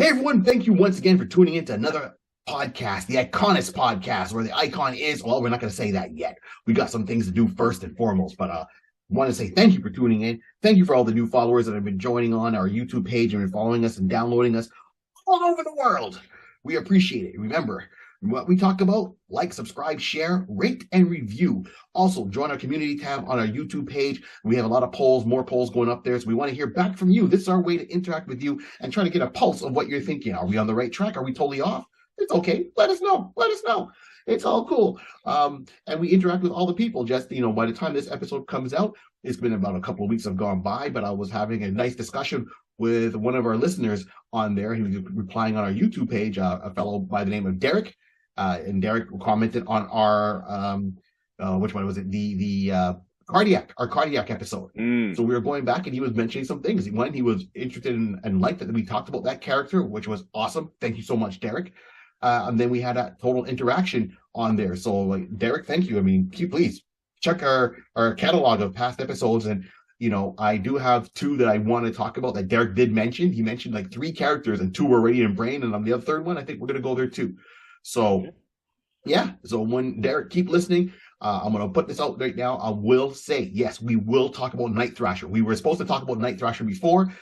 Hey everyone, thank you once again for tuning in to another podcast, the Iconist podcast, where the icon is, well, we're not going to say that yet. We got some things to do first and foremost, but I want to say thank you for tuning in. Thank you for all the new followers that have been joining on our YouTube page and been following us and downloading us all over the world. We appreciate it. Remember, what we talk about, like, subscribe, share, rate, and review. Also, join our community tab on our YouTube page. We have a lot of polls, more polls going up there, so we want to hear back from you. This is our way to interact with you and try to get a pulse of what you're thinking. Are we on the right track? Are we totally off? It's okay. Let us know. Let us know. It's all cool. And we interact with all the people. Just, by the time this episode comes out, it's been about a couple of weeks have gone by, but I was having a nice discussion with one of our listeners on there. He was replying on our YouTube page, a fellow by the name of Derek. And Derek commented on our which one was it? The cardiac episode. So we were going back and he was mentioning some things. One, he was interested in and liked that we talked about that character, which was awesome. Thank you so much, Derek. And then we had a total interaction on there. So like, Derek, thank you. I mean, please check our catalog of past episodes. And I do have two that I want to talk about that Derek did mention. He mentioned like 3 characters and 2 were already in brain, and on the other third one, I think we're gonna go there too. So, yeah. So when Derek, keep listening. I'm going to put this out right now. I will say, yes, we will talk about Night Thrasher. We were supposed to talk about Night Thrasher before.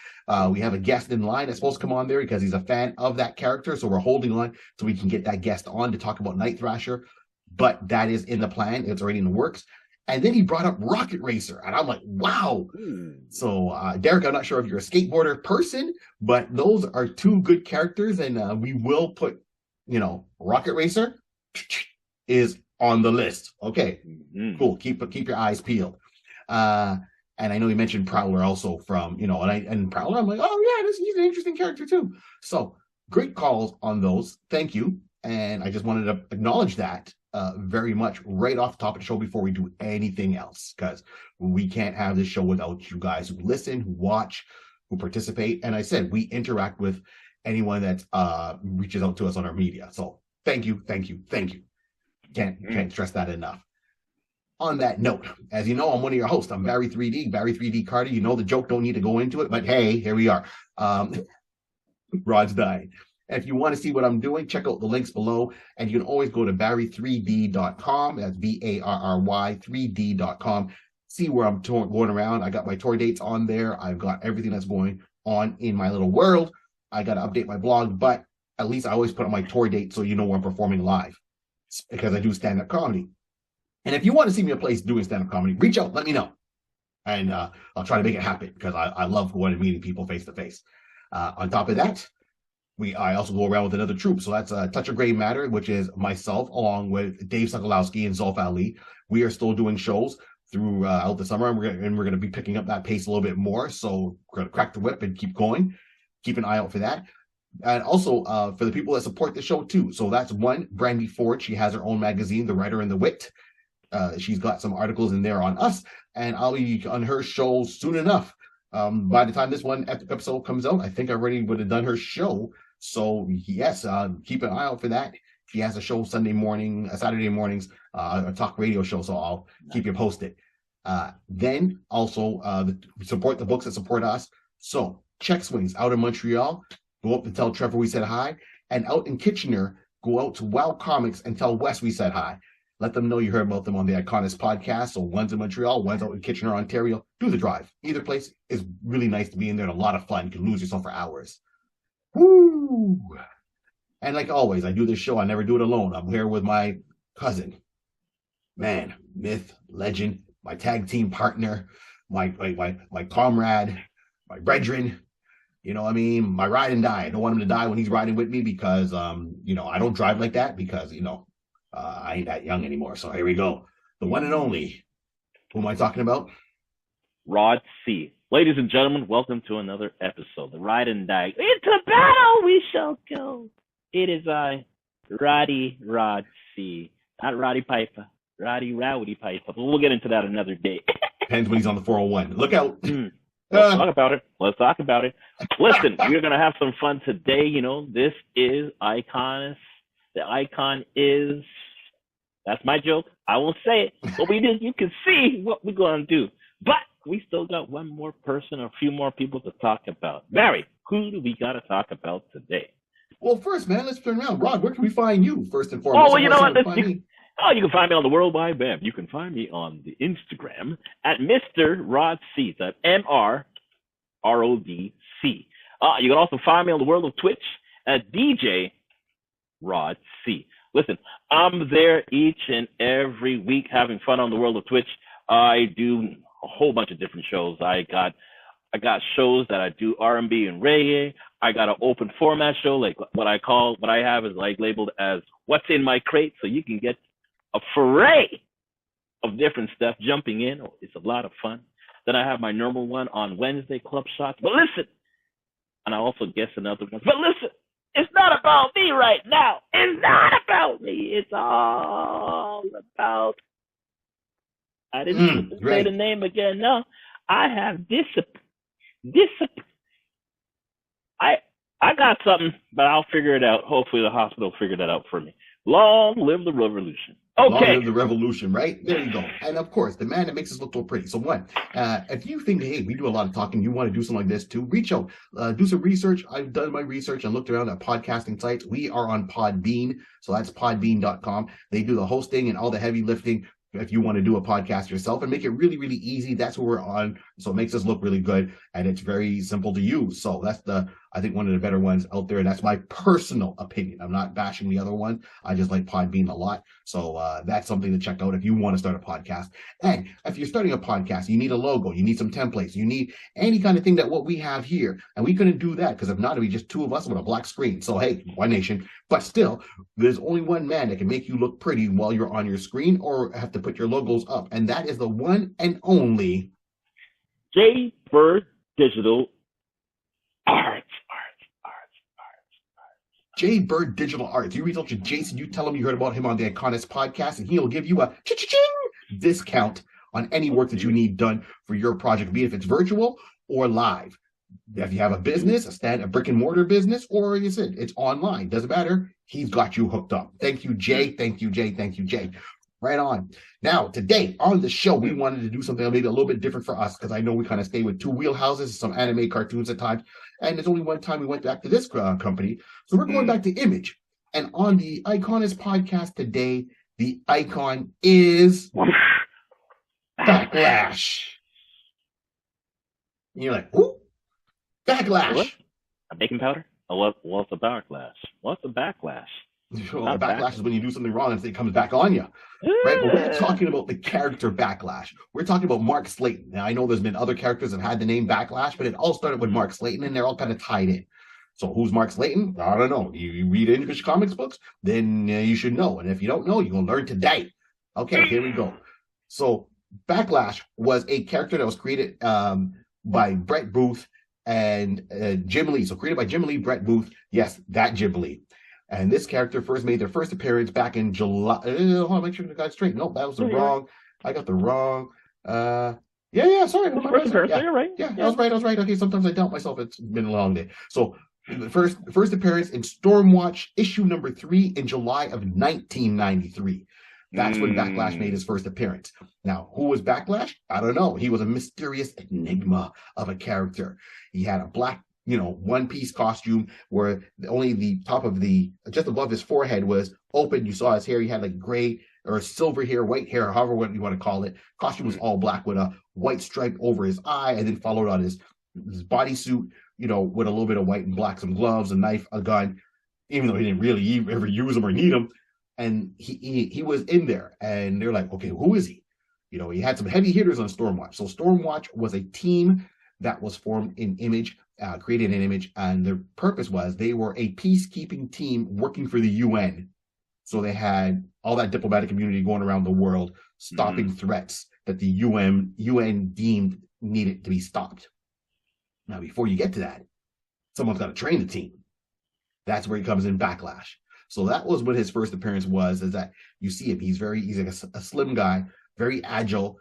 We have a guest in line that's supposed to come on there because he's a fan of that character. So we're holding on so we can get that guest on to talk about Night Thrasher. But that is in the plan. It's already in the works. And then he brought up Rocket Racer. And I'm like, wow. So, Derek, I'm not sure if you're a skateboarder person, but those are 2 good characters. And we will put Rocket Racer is on the list. Okay, cool. Keep your eyes peeled. And I know you mentioned Prowler also from, and Prowler, I'm like, oh yeah, he's an interesting character too. So great calls on those. Thank you. And I just wanted to acknowledge that very much right off the top of the show before we do anything else, because we can't have this show without you guys who listen, who watch, who participate. And I said, we interact with anyone that reaches out to us on our media. So thank you. Can't stress that enough. On that note, as you know, I'm one of your hosts. I'm Barry 3D Carter. You know the joke, don't need to go into it, but hey, here we are. Rod's Diane. If you want to see what I'm doing, check out the links below, and you can always go to barry3d.com. That's BARRY 3D.com. See where I'm going around. I got my tour dates on there. I've got everything that's going on in my little world. I got to update my blog, but at least I always put on my tour date so you know where I'm performing live, because I do stand-up comedy. And if you want to see me a place doing stand-up comedy, reach out, let me know. And I'll try to make it happen, because I love going and meeting people face-to-face. On top of that, I also go around with another troupe. So that's Touch of Gray Matter, which is myself, along with Dave Sokolowski and Zolf Ali. We are still doing shows throughout the summer, and we're going to be picking up that pace a little bit more. So we're going to crack the whip and keep going. Keep an eye out for that. And also for the people that support the show too. So that's one, Brandy Ford. She has her own magazine, The Writer and the Wit. She's got some articles in there on us, and I'll be on her show soon enough. By the time this one episode comes out, I think I already would have done her show. So yes, keep an eye out for that. She has a show Saturday mornings, a talk radio show. So I'll keep you posted. Then also support the books that support us. So Check Swings out in Montreal, go up and tell Trevor we said hi. And out in Kitchener, go out to Wow Comics and tell Wes we said hi. Let them know you heard about them on the Iconist podcast. So one's in Montreal, one's out in Kitchener, Ontario. Do the drive. Either place is really nice to be in there and a lot of fun. You can lose yourself for hours. Woo! And like always, I do this show. I never do it alone. I'm here with my cousin, man, myth, legend, my tag team partner, my comrade, my brethren. My ride and die. I don't want him to die when he's riding with me because, I don't drive like that because, I ain't that young anymore. So here we go. The one and only. Who am I talking about? Rod C. Ladies and gentlemen, welcome to another episode. The Ride and Die. Into battle we shall go. It is I, Rod C. Not Roddy Piper. Rowdy Piper. But we'll get into that another day. Depends when he's on the 401. Look out. Let's talk about it. Listen, we're going to have some fun today. This is Iconist. The icon is, that's my joke. I won't say it, but you can see what we're going to do. But we still got one more person or a few more people to talk about. Barry, who do we got to talk about today? Well, first, man, let's turn around. Rod, where can we find you, first and foremost? Oh, well, you know what? You can find me on the World Wide Web. You can find me on the Instagram at Mr. Rod C. That's MrRodC. You can also find me on the world of Twitch at DJ Rod C. Listen, I'm there each and every week having fun on the world of Twitch. I do a whole bunch of different shows. I got shows that I do R&B and reggae. I got an open format show, like what I have is like labeled as What's in My Crate, so you can get a foray of different stuff jumping in. It's a lot of fun. Then I have my normal one on Wednesday, Club Shots. But listen, and I also guess another one. But listen, it's not about me right now. It's not about me. It's all about. I didn't say the name again. No, I have discipline. I got something, but I'll figure it out. Hopefully the hospital will figure that out for me. Long live the revolution. Okay. Long live the revolution, right? There you go. And of course, the man that makes us look so pretty. So one, if you think, hey, we do a lot of talking, you want to do something like this too, reach out, do some research. I've done my research and looked around at podcasting sites. We are on Podbean. So that's podbean.com. They do the hosting and all the heavy lifting. If you want to do a podcast yourself and make it really, really easy, that's what we're on. So it makes us look really good and it's very simple to use. So that's I think one of the better ones out there. And that's my personal opinion. I'm not bashing the other one. I just like Podbean a lot. So that's something to check out if you want to start a podcast. And if you're starting a podcast, you need a logo, you need some templates, you need any kind of thing that what we have here. And we couldn't do that because if not, it'd be just two of us with a black screen. So hey, one nation. But still, there's only one man that can make you look pretty while you're on your screen or have to put your logos up. And that is the one and only J Bird Digital Arts. J Bird Digital Arts. You reach out to Jason, you tell him you heard about him on the Iconis podcast, and he'll give you a cha-cha-ching discount on any work that you need done for your project, be it if it's virtual or live. If you have a business, a brick and mortar business, or you said it's online, doesn't matter. He's got you hooked up. Thank you, Jay. Thank you, Jay. Thank you, Jay. Right on. Now, today on the show, we wanted to do something maybe a little bit different for us because I know we kind of stay with two wheelhouses, some anime cartoons at times, and there's only one time we went back to this company. So we're going back to Image. And on the Iconis podcast today, the icon is Backlash. And you're like, ooh, Backlash. What? A baking powder? Oh, what's a backlash? What's a backlash? Well, a backlash is when you do something wrong and it comes back on you. Right? But we're talking about the character Backlash. We're talking about Mark Slayton. Now, I know there's been other characters that had the name Backlash, but it all started with Mark Slayton, and they're all kind of tied in. So who's Mark Slayton? I don't know. You read English comics books? Then you should know. And if you don't know, you're going to learn today. Okay, here we go. So Backlash was a character that was created by Brett Booth and Jim Lee. So created by Jim Lee, Brett Booth. Yes, that Jim Lee. And this character first made their first appearance back in July. Hold on, make sure I got it straight. Nope, that was the wrong. I got the wrong. Sorry. You're right. Yeah, I was right. Okay, sometimes I doubt myself. It's been a long day. So the first appearance in Stormwatch issue number 3 in July of 1993. That's when Backlash made his first appearance. Now, who was Backlash? I don't know. He was a mysterious enigma of a character. He had a black, one-piece costume where only the top of just above his forehead was open. You saw his hair. He had like gray or silver hair, white hair, however what you want to call it. Costume was all black with a white stripe over his eye, and then followed on his bodysuit, with a little bit of white and black, some gloves, a knife, a gun, even though he didn't really ever use them or need them. And he was in there, and they're like, okay, who is he? He had some heavy hitters on Stormwatch. So Stormwatch was a team that was formed in Image, created in Image, and their purpose was they were a peacekeeping team working for the UN. So they had all that diplomatic community going around the world, stopping threats that the UN deemed needed to be stopped. Now, before you get to that, someone's got to train the team. That's where he comes in Backlash. So that was what his first appearance was, is that you see him. He's like a slim guy, very agile.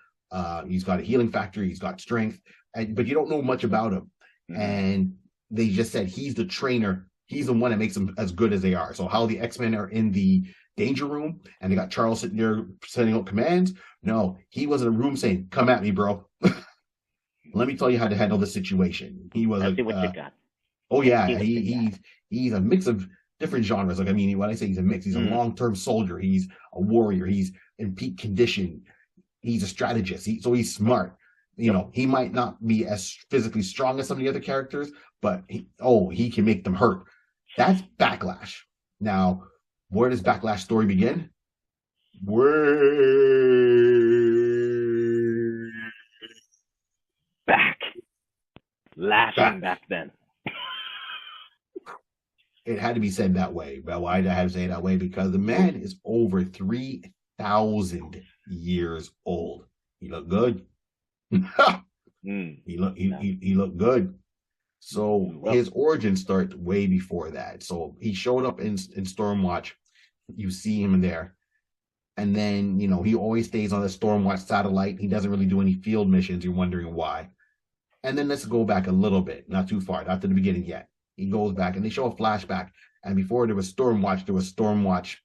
He's got a healing factor. He's got strength, but you don't know much about him. And they just said he's the trainer. He's the one that makes them as good as they are. So how the X-Men are in the danger room and they got Charles sitting there sending out commands. No, he was in a room saying, come at me, bro. Let me tell you how to handle the situation. He was Let's see what you got. Oh yeah, he's a mix of different genres. Like, I mean, when I say he's a mix, he's a long-term soldier. He's a warrior. He's in peak condition. He's a strategist. So he's smart. You know, he might not be as physically strong as some of the other characters, but he can make them hurt. That's Backlash. Now, where does Backlash story begin? Back then. It had to be said that way. But why did I have to say it that way? Because the man is over 3,000 years old. He looked good. He looked good. So his origin starts way before that. So he showed up in Stormwatch. You see him there. And then, you know, he always stays on the Stormwatch satellite. He doesn't really do any field missions. You're wondering why. And then let's go back a little bit, not too far, not to the beginning yet. He goes back and they show a flashback. And before there was Stormwatch, there was Stormwatch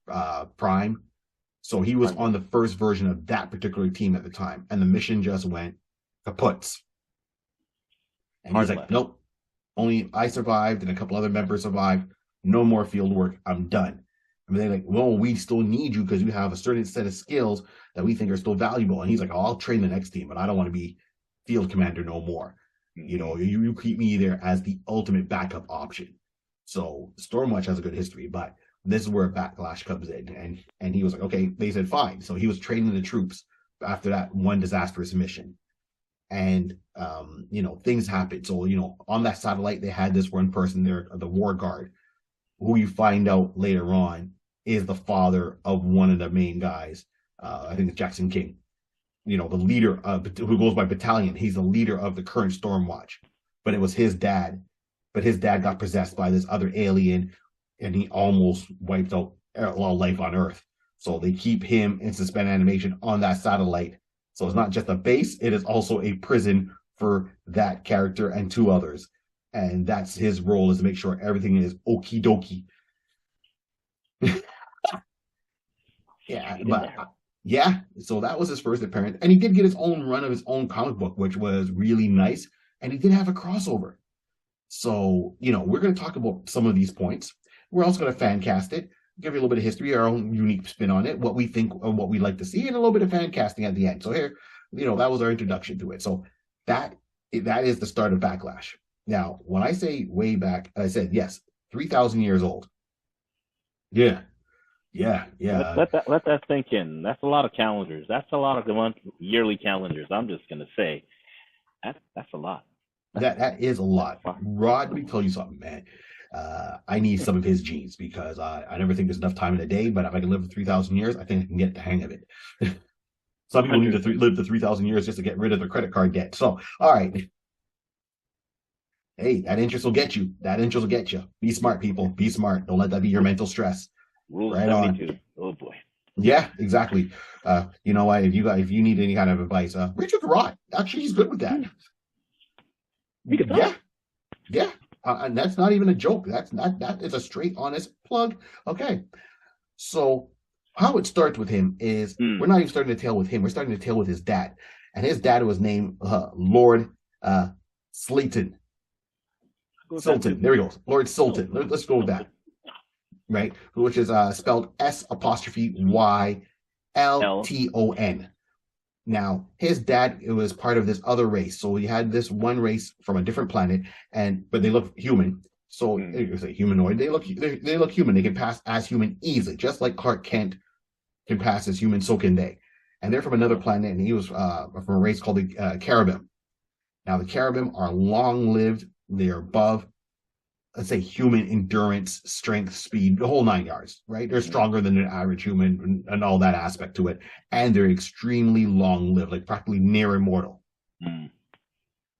Prime. So he was on the first version of that particular team at the time. And the mission just went kaputs. And he's like, nope, only I survived and a couple other members survived. No more field work. I'm done. I mean, they're like, well, we still need you because you have a certain set of skills that we think are still valuable. And he's like, oh, I'll train the next team, but I don't want to be field commander no more. You know, you keep me there as the ultimate backup option. So Stormwatch has a good history, but this is where Backlash comes in. And he was like, okay, they said fine. So he was training the troops after that one disastrous mission. And, you know, things happened. So, you know, on that satellite, they had this one person there, the war guard, who you find out later on is the father of one of the main guys. I think it's Jackson King. You know, the leader who goes by Battalion. He's the leader of the current Stormwatch, but it was his dad. But his dad got possessed by this other alien, and he almost wiped out all life on Earth. So they keep him in suspended animation on that satellite. So it's not just a base; it is also a prison for that character and two others. And that's his role, is to make sure everything is okie dokie. Yeah, so that was his first appearance. And he did get his own run of his own comic book, which was really nice. And he did have a crossover. So, you know, we're going to talk about some of these points. We're also going to fan cast it, give you a little bit of history, our own unique spin on it, what we think and what we like to see, and a little bit of fan casting at the end. So here, you know, that was our introduction to it. So that is the start of Backlash. Now, when I say way back, I said, yes, 3,000 years old. Yeah. Let that sink in. That's a lot of calendars. That's a lot of yearly calendars. I'm just gonna say, that's a lot. That is a lot. Rod, let me tell you something, man. I need some of his genes because I never think there's enough time in a day. But if I can live for 3,000 years, I think I can get the hang of it. Some people need to live the 3,000 years just to get rid of their credit card debt. So, all right. Hey, that interest will get you. Be smart, people. Be smart. Don't let that be your mental stress. Rule 72. Oh boy. Yeah, exactly. You know what? If you need any kind of advice, Richard Rod, actually, he's good with that. Yeah. And that's not even a joke. That is a straight, honest plug. Okay. So how it starts with him is we're not even starting to tell with him. We're starting to tell with his dad, and his dad was named Lord Slayton. Sultan. There we go. Lord Sultan. Let's go with that. Right, which is spelled S''YLTON. Now, his dad was part of this other race, so he had this one race from a different planet, but they look human. So you say humanoid. They look human. They can pass as human easily, just like Clark Kent can pass as human. So can they. And they're from another planet, and he was from a race called the Caribim. Now, the Caribim are long-lived. They are above, let's say, human endurance, strength, speed, the whole 9 yards, right? They're stronger than an average human and all that aspect to it. And they're extremely long-lived, like practically near immortal.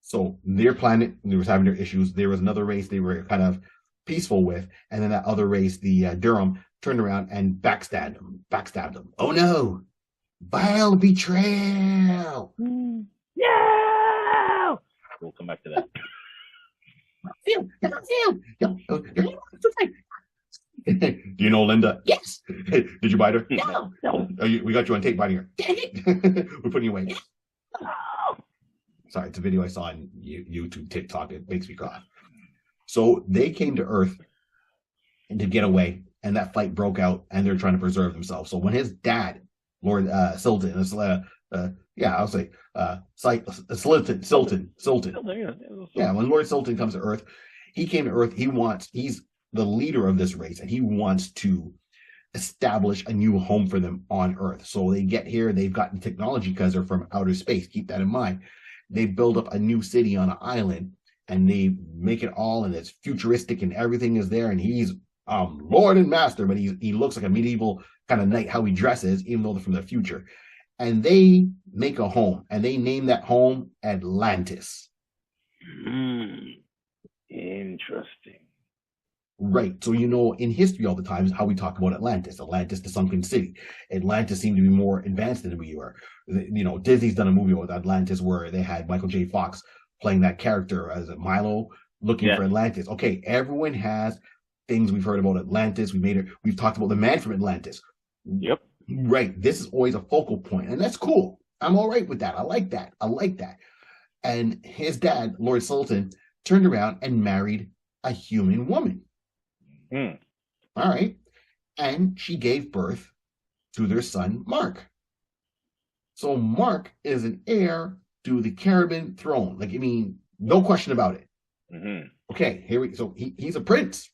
So their planet, they was having their issues. There was another race they were kind of peaceful with. And then that other race, the Durham, turned around and backstabbed them. Oh no! Vile betrayal! No! We'll come back to that. Do you know Linda? Yes. Did you bite her? No. We got you on tape biting her. Dang it. We're putting you away. Sorry, it's a video I saw on YouTube, TikTok. It makes me cry. So they came to Earth and to get away, and that fight broke out, and they're trying to preserve themselves. So when his dad, Lord Sultan, I'll say Sultan. Yeah, when Lord Sultan comes to Earth, he came to Earth. He's the leader of this race, and he wants to establish a new home for them on Earth. So they get here, they've gotten technology because they're from outer space. Keep that in mind. They build up a new city on an island, and they make it all, and it's futuristic, and everything is there, and he's Lord and Master, but he looks like a medieval kind of knight, how he dresses, even though they're from the future. And they make a home, and they name that home Atlantis. Interesting. Right. So, in history all the time is how we talk about Atlantis, the sunken city. Atlantis seemed to be more advanced than we were. Disney's done a movie with Atlantis where they had Michael J. Fox playing that character as Milo looking for Atlantis. Okay, everyone has things we've heard about Atlantis. We've talked about the man from Atlantis. Yep. Right. This is always a focal point, and that's cool. I'm all right with that. I like that. And his dad, Lord Sultan, turned around and married a human woman. All right. And she gave birth to their son, Mark. So Mark is an heir to the Caribbean throne. No question about it. Mm-hmm. Okay, he's a prince.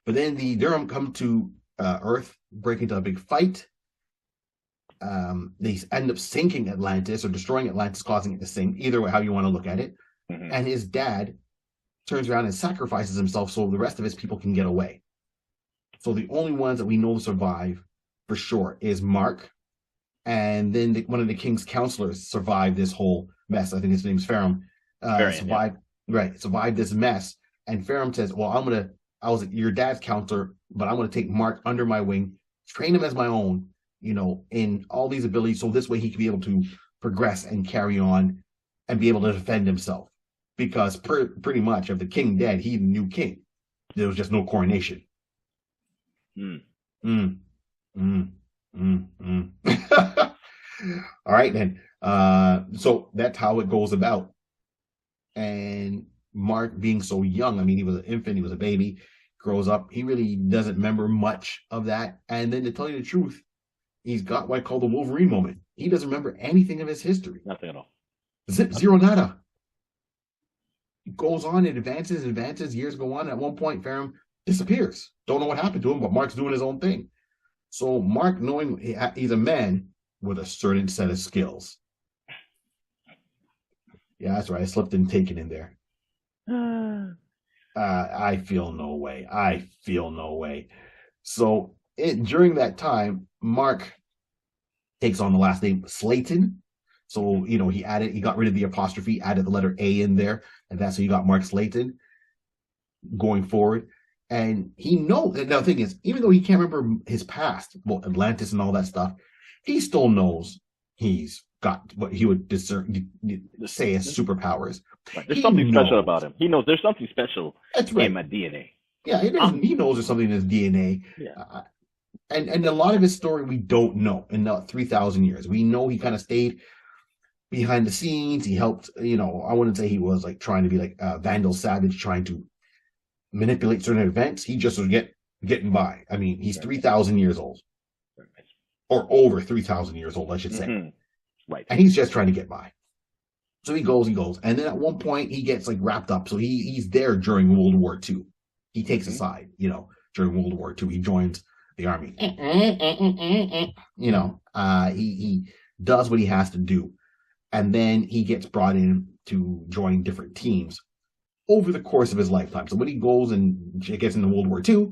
But then the Durham come to Earth, break into a big fight. They end up sinking Atlantis or destroying Atlantis, causing it to sink, either way, how you want to look at it. Mm-hmm. And his dad turns around and sacrifices himself so the rest of his people can get away. So the only ones that we know survive for sure is Mark, and then one of the king's counselors survived this whole mess. I think his name's Ferrum. Survived this mess. And Ferrum says, well, I was your dad's counselor, but I'm going to take Mark under my wing, train him as my own, in all these abilities. So this way he can be able to progress and carry on and be able to defend himself. Because pretty much if the king dead, he's the new king. There was just no coronation. All right, then. So that's how it goes about. And Mark being so young, he was an infant, he was a baby, grows up, he really doesn't remember much of that. And then to tell you the truth, he's got what I call the Wolverine moment. He doesn't remember anything of his history. Nothing at all. Zero nada. Goes on, it advances, years go on. At one point, Ferrum disappears. Don't know what happened to him, but Mark's doing his own thing. So Mark, knowing he's a man with a certain set of skills. Yeah, that's right. I slipped in taken in there. I feel no way. So during that time, Mark takes on the last name Slayton. So, he got rid of the apostrophe, added the letter A in there, and that's how you got Mark Slayton going forward. And now the thing is, even though he can't remember his past, well, Atlantis and all that stuff, he still knows he's got what he would say as superpowers. Right. There's something special about him. He knows there's something special in my DNA. Yeah, he knows there's something in his DNA. Yeah. And a lot of his story we don't know in the 3,000 years. We know he kind of stayed behind the scenes. He helped, I wouldn't say he was trying to be Vandal Savage, trying to manipulate certain events. He just was getting by. He's 3,000 years old. Or over 3,000 years old, I should say. Mm-hmm. Right. And he's just trying to get by. So he goes. And then at one point he gets wrapped up. So he's there during World War II. He takes a side, during World War II. He joins the army. He does what he has to do. And then he gets brought in to join different teams over the course of his lifetime. So when he goes and gets into World War II,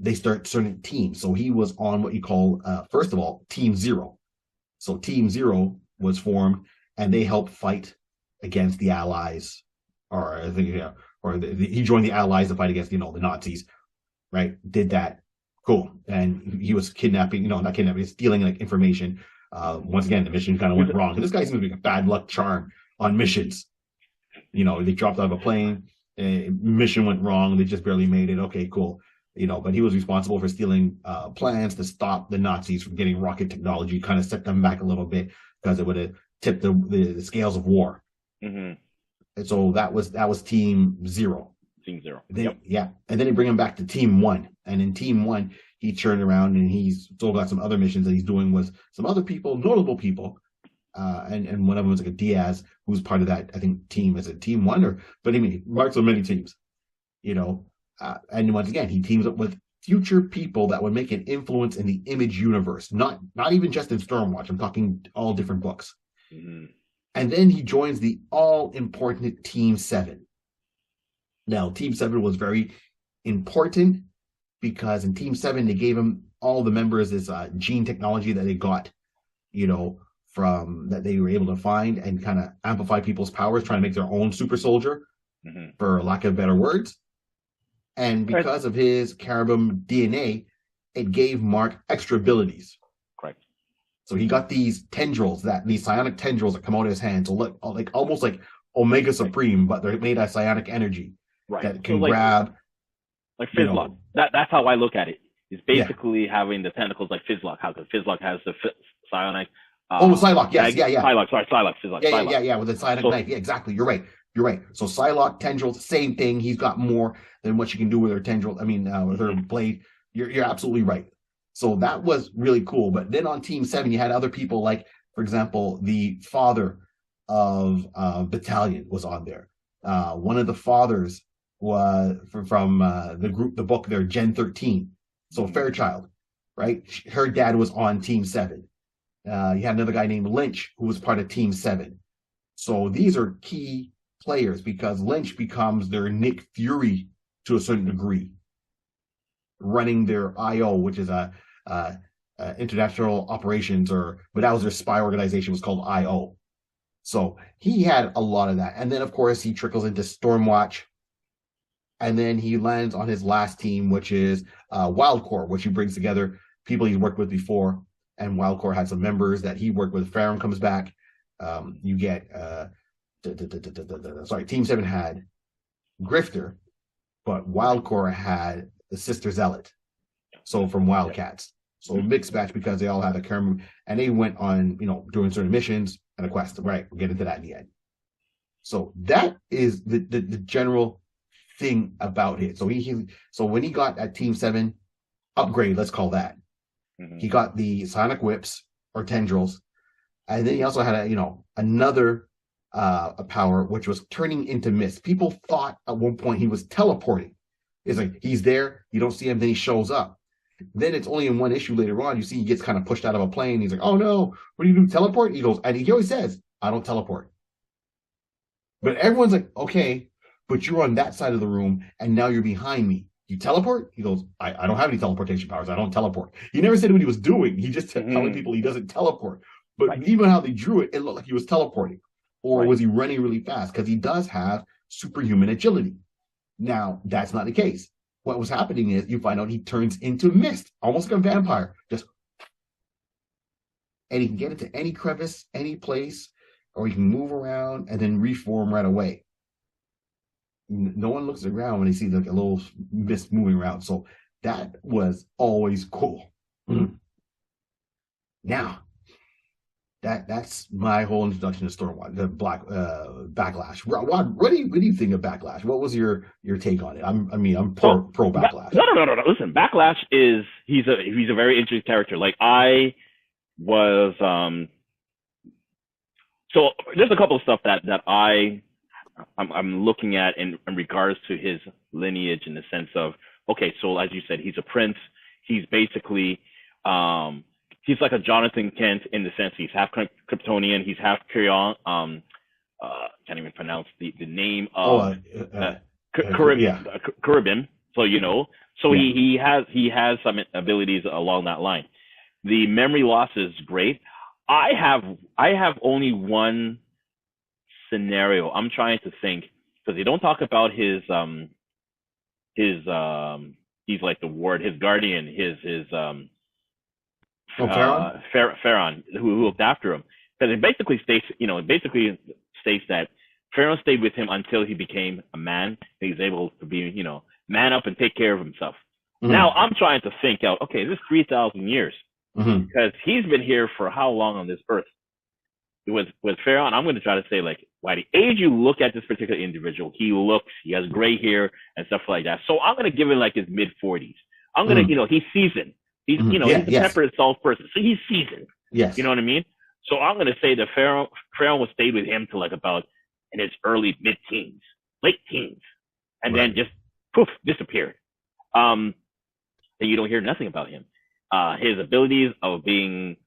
they start certain teams. So he was on what you call, first of all, Team Zero. So Team Zero was formed, and they helped fight against the Allies, he joined the Allies to fight against, the Nazis, right? Did that. Cool. And he was kidnapping, not kidnapping, stealing information. Once again, the mission kind of went wrong. This guy seems to be a bad luck charm on missions. They dropped out of a plane, mission went wrong, they just barely made it. Okay, cool. But he was responsible for stealing plans to stop the Nazis from getting rocket technology, kind of set them back a little bit because it would have tip the scales of war. Mm-hmm. And so that was Team Zero. Team Zero. Then, yeah, and then they bring him back to Team One, and in Team One, he turned around and he's still got some other missions that he's doing with some other people, notable people, and one of them was like a Diaz, who's part of that. I think team is it Team One but I mean, marks on many teams, and once again, he teams up with future people that would make an influence in the Image universe, not even just in Stormwatch. I'm talking all different books. Mm-hmm. And then he joins the all-important Team 7. Now, Team 7 was very important because in Team 7, they gave him all the members this gene technology that they got, from that they were able to find and kind of amplify people's powers, trying to make their own super soldier, for lack of better words. And because of his Caribum DNA, it gave Mark extra abilities. Correct. So he got these psionic tendrils that come out of his hands, so look like almost like Omega Supreme, but they're made of psionic energy that can grab. Like Fizzlock. That's how I look at it. It's basically having the tentacles like Fizzlock. How the Fizzlock has the psionic. Psylocke. Yes, yeah. Psylocke. Sorry, Psylocke. Fizzlock. Yeah. With the psionic knife. Yeah, exactly. You're right. So Psylocke tendrils, same thing. He's got more than what she can do with her tendril. I mean, with her blade. You're absolutely right. So that was really cool. But then on Team 7, you had other people like, for example, the father of Battalion was on there. One of the fathers was from the book there, Gen 13. So Fairchild, right? Her dad was on Team 7. You had another guy named Lynch who was part of Team 7. So these are key players because Lynch becomes their Nick Fury to a certain degree, running their IO, which is international operations, but that was their spy organization, was called IO. So he had a lot of that. And then, of course, he trickles into Stormwatch. And then he lands on his last team, which is Wildcore, which he brings together people he's worked with before. And Wildcore had some members that he worked with. Farron comes back. You get, Team 7 had Grifter, but Wildcore had the Sister Zealot. So from Wildcats. So a mixed batch because they all had a camera, and they went on, doing certain missions and a quest. Right, we'll get into that in the end. So that is the general thing about it. So when he got at Team 7 upgrade, let's call that, he got the sonic whips or tendrils, and then he also had another a power which was turning into mist. People thought at one point he was teleporting. It's like he's there, you don't see him, then he shows up. Then it's only in one issue later on, you see he gets kind of pushed out of a plane. He's like, oh no, what do you do? Teleport? He goes, and he always says, I don't teleport. But everyone's like, okay, but you're on that side of the room and now you're behind me. You teleport? He goes, I don't have any teleportation powers. I don't teleport. He never said what he was doing. He just kept telling people he doesn't teleport. But even how they drew it, it looked like he was teleporting. Or was he running really fast? Because he does have superhuman agility. Now, that's not the case. What was happening is you find out he turns into mist, almost like a vampire. And he can get into any crevice, any place, or he can move around and then reform right away. No one looks around when they see like a little mist moving around. So that was always cool. Now, that's my whole introduction to Stormwatch, the Backlash. Rod, what do you think of Backlash? What was your take on it? I'm pro Backlash. No. Listen, Backlash he's a very interesting character. Like I was so there's a couple of stuff that I'm looking at in regards to his lineage, in the sense of, okay, so as you said, he's a prince. He's basically he's like a Jonathan Kent in the sense he's half Kryptonian, he's half Kyrian. Can't even pronounce the name of Caribbean. So he has some abilities along that line. The memory loss is great. I have only one scenario. I'm trying to think, because they don't talk about his he's like the ward, his guardian, his Farron, who looked after him, because it basically states that Farron stayed with him until he became a man. He's able to be, man up and take care of himself. Now I'm trying to think out, okay, this is 3,000 years, because he's been here for how long on this earth? with Pharaoh, I'm going to try to say, like, by the age you look at this particular individual, he has gray hair and stuff like that. So I'm going to give it like his mid 40s. I'm going to, he's seasoned. He's, he's a temperate, soft person. So he's seasoned. Yes. You know what I mean? So I'm going to say that Pharaoh will stay with him to like about in his early mid-teens, late teens, and then just poof, disappeared. And you don't hear nothing about him. His abilities of being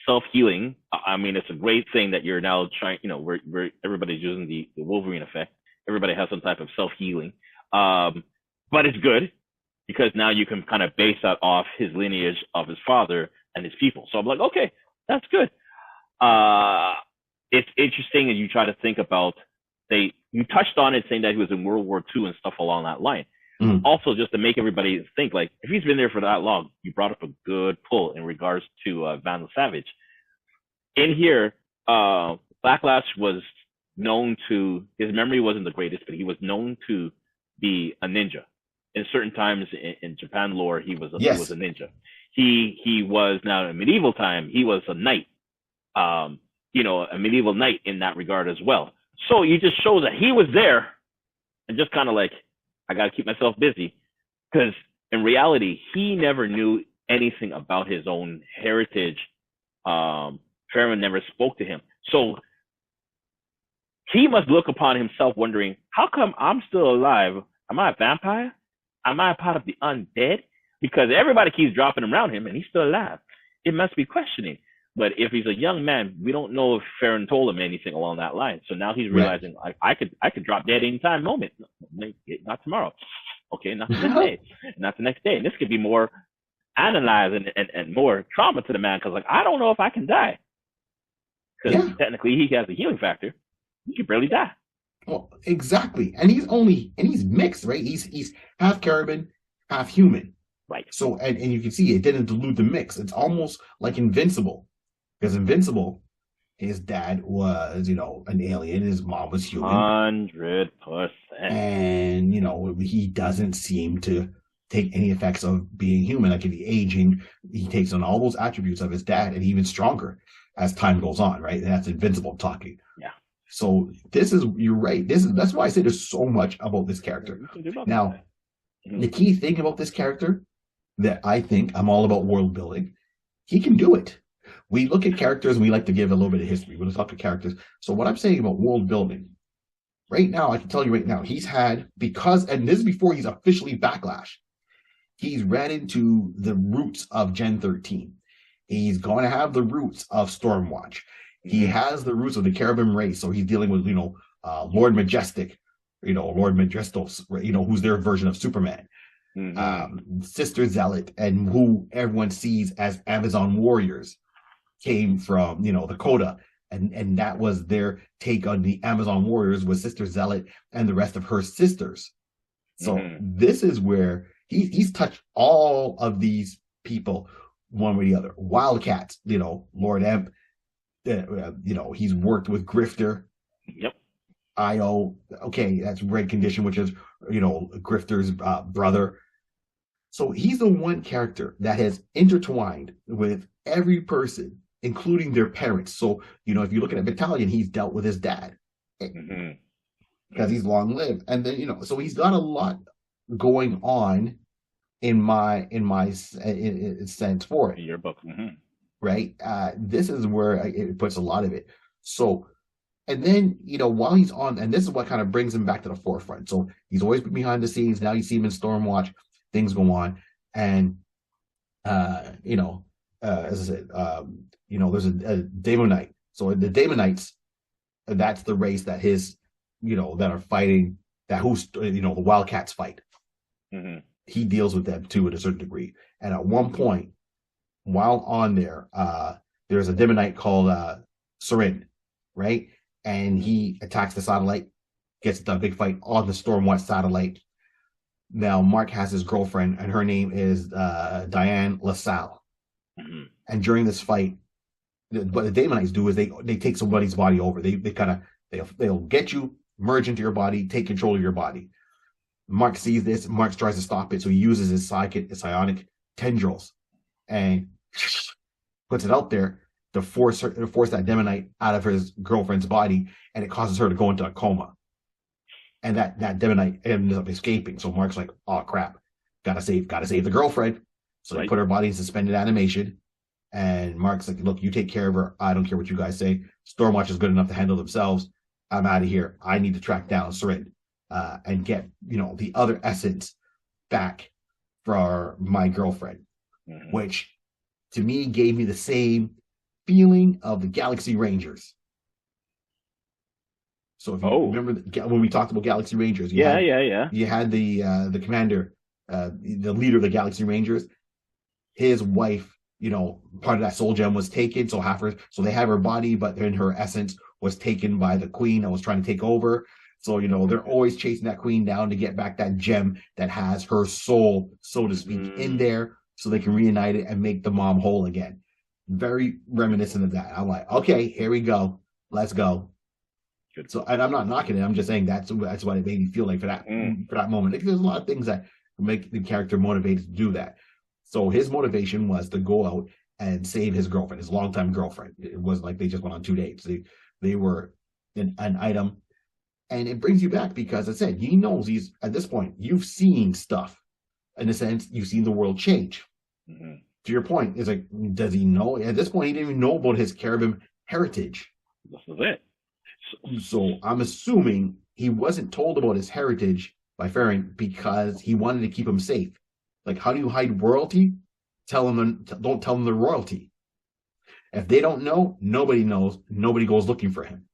self-healing. I mean, it's a great thing that you're now trying, where everybody's using the Wolverine effect. Everybody has some type of self-healing. But it's good because now you can kind of base that off his lineage of his father and his people. So I'm like, okay, that's good. It's interesting as you try to think about, you touched on it saying that he was in World War II and stuff along that line. Also, just to make everybody think, like, if he's been there for that long, you brought up a good pull in regards to Vandal Savage. In here, Backlash was known to, his memory wasn't the greatest, but he was known to be a ninja. In certain times in Japan lore, he was a ninja. He was, now in medieval time, he was a knight, a medieval knight in that regard as well. So you just show that he was there and just kind of like, I got to keep myself busy, because in reality, he never knew anything about his own heritage. Pharaoh never spoke to him. So he must look upon himself wondering, how come I'm still alive? Am I a vampire? Am I a part of the undead? Because everybody keeps dropping around him and he's still alive. It must be questioning. But if he's a young man, we don't know if Pharaoh told him anything along that line. So now he's realizing, I could drop dead anytime moment. Not tomorrow. Okay, not the next day. Not the next day. And this could be more analyzed and more trauma to the man, because, like, I don't know if I can die. Because technically he has a healing factor. He could barely die. Well, exactly. And he's mixed, right? He's half Caribbean, half human. Right. So, and you can see it didn't dilute the mix. It's almost like Invincible. Because Invincible, his dad was, an alien. His mom was human. 100%. And, he doesn't seem to take any effects of being human. Like, if he's aging, he takes on all those attributes of his dad, and even stronger as time goes on, right? And that's Invincible talking. Yeah. So you're right. That's why I say there's so much about this character. Now, the key thing about this character that I think, I'm all about world building, he can do it. We look at characters and we like to give a little bit of history. We'll talk about characters. So what I'm saying about world building, right now, I can tell you right now, he's had, and this is before he's officially Backlash, he's ran into the roots of Gen 13. He's going to have the roots of Stormwatch. He has the roots of the Caribbean race. So he's dealing with, Lord Majestic, Lord Majestos, who's their version of Superman. Sister Zealot, and who everyone sees as Amazon warriors, came from, the Coda, and that was their take on the Amazon warriors, was Sister Zealot and the rest of her sisters. So this is where he's touched all of these people one way or the other. Wildcats, Lord Emp, he's worked with Grifter. Yep. Io, okay, that's Red Condition, which is, Grifter's brother. So he's the one character that has intertwined with every person, including their parents. So, if you look at Battalion, he's dealt with his dad because he's long lived. And then, so he's got a lot going on in my sense for it. In your book. Right. This is where it puts a lot of it. So, and then, while he's on, and this is what kind of brings him back to the forefront. So he's always been behind the scenes. Now you see him in Stormwatch, things go on. And, as I said, there's a Demonite. So the Demonites, that's the race that that are fighting, the Wildcats fight. He deals with them too, at a certain degree. And at one point, while on there, there's a Demonite called Sarin, right? And he attacks the satellite, gets the big fight on the Stormwatch satellite. Now, Mark has his girlfriend, and her name is Diane LaSalle. And during this fight, what the Demonites do is they take somebody's body over. They'll get you, merge into your body, take control of your body. Mark sees this. Mark tries to stop it, so he uses his psionic tendrils and puts it out there. to force that Demonite out of his girlfriend's body, and it causes her to go into a coma. And that Demonite ends up escaping. So Mark's like, oh crap, gotta save the girlfriend. So they put her body in suspended animation. And Mark's like, look, you take care of her. I don't care what you guys say. Stormwatch is good enough to handle themselves. I'm out of here. I need to track down Srin and get, the other essence back for my girlfriend, which to me gave me the same feeling of the Galaxy Rangers. So if you remember when we talked about Galaxy Rangers, you had the commander, the leader of the Galaxy Rangers, his wife, part of that soul gem was taken. So they have her body, but then her essence was taken by the queen that was trying to take over. So, they're always chasing that queen down to get back that gem that has her soul, so to speak, in there so they can reunite it and make the mom whole again. Very reminiscent of that. I'm like, okay, here we go. Let's go. Good. So, and I'm not knocking it. I'm just saying that's what it made me feel like for that moment. There's a lot of things that make the character motivated to do that. So his motivation was to go out and save his girlfriend, his longtime girlfriend. It was like they just went on 2 dates. They were an item. And it brings you back because I said, he knows at this point, you've seen stuff. In a sense, you've seen the world change. Mm-hmm. To your point, it's like, does he know? At this point, he didn't even know about his Caribbean heritage. This is it. So I'm assuming he wasn't told about his heritage by Farron because he wanted to keep him safe. Like, how do you hide royalty? Don't tell them the royalty. If they don't know, nobody knows. Nobody goes looking for him.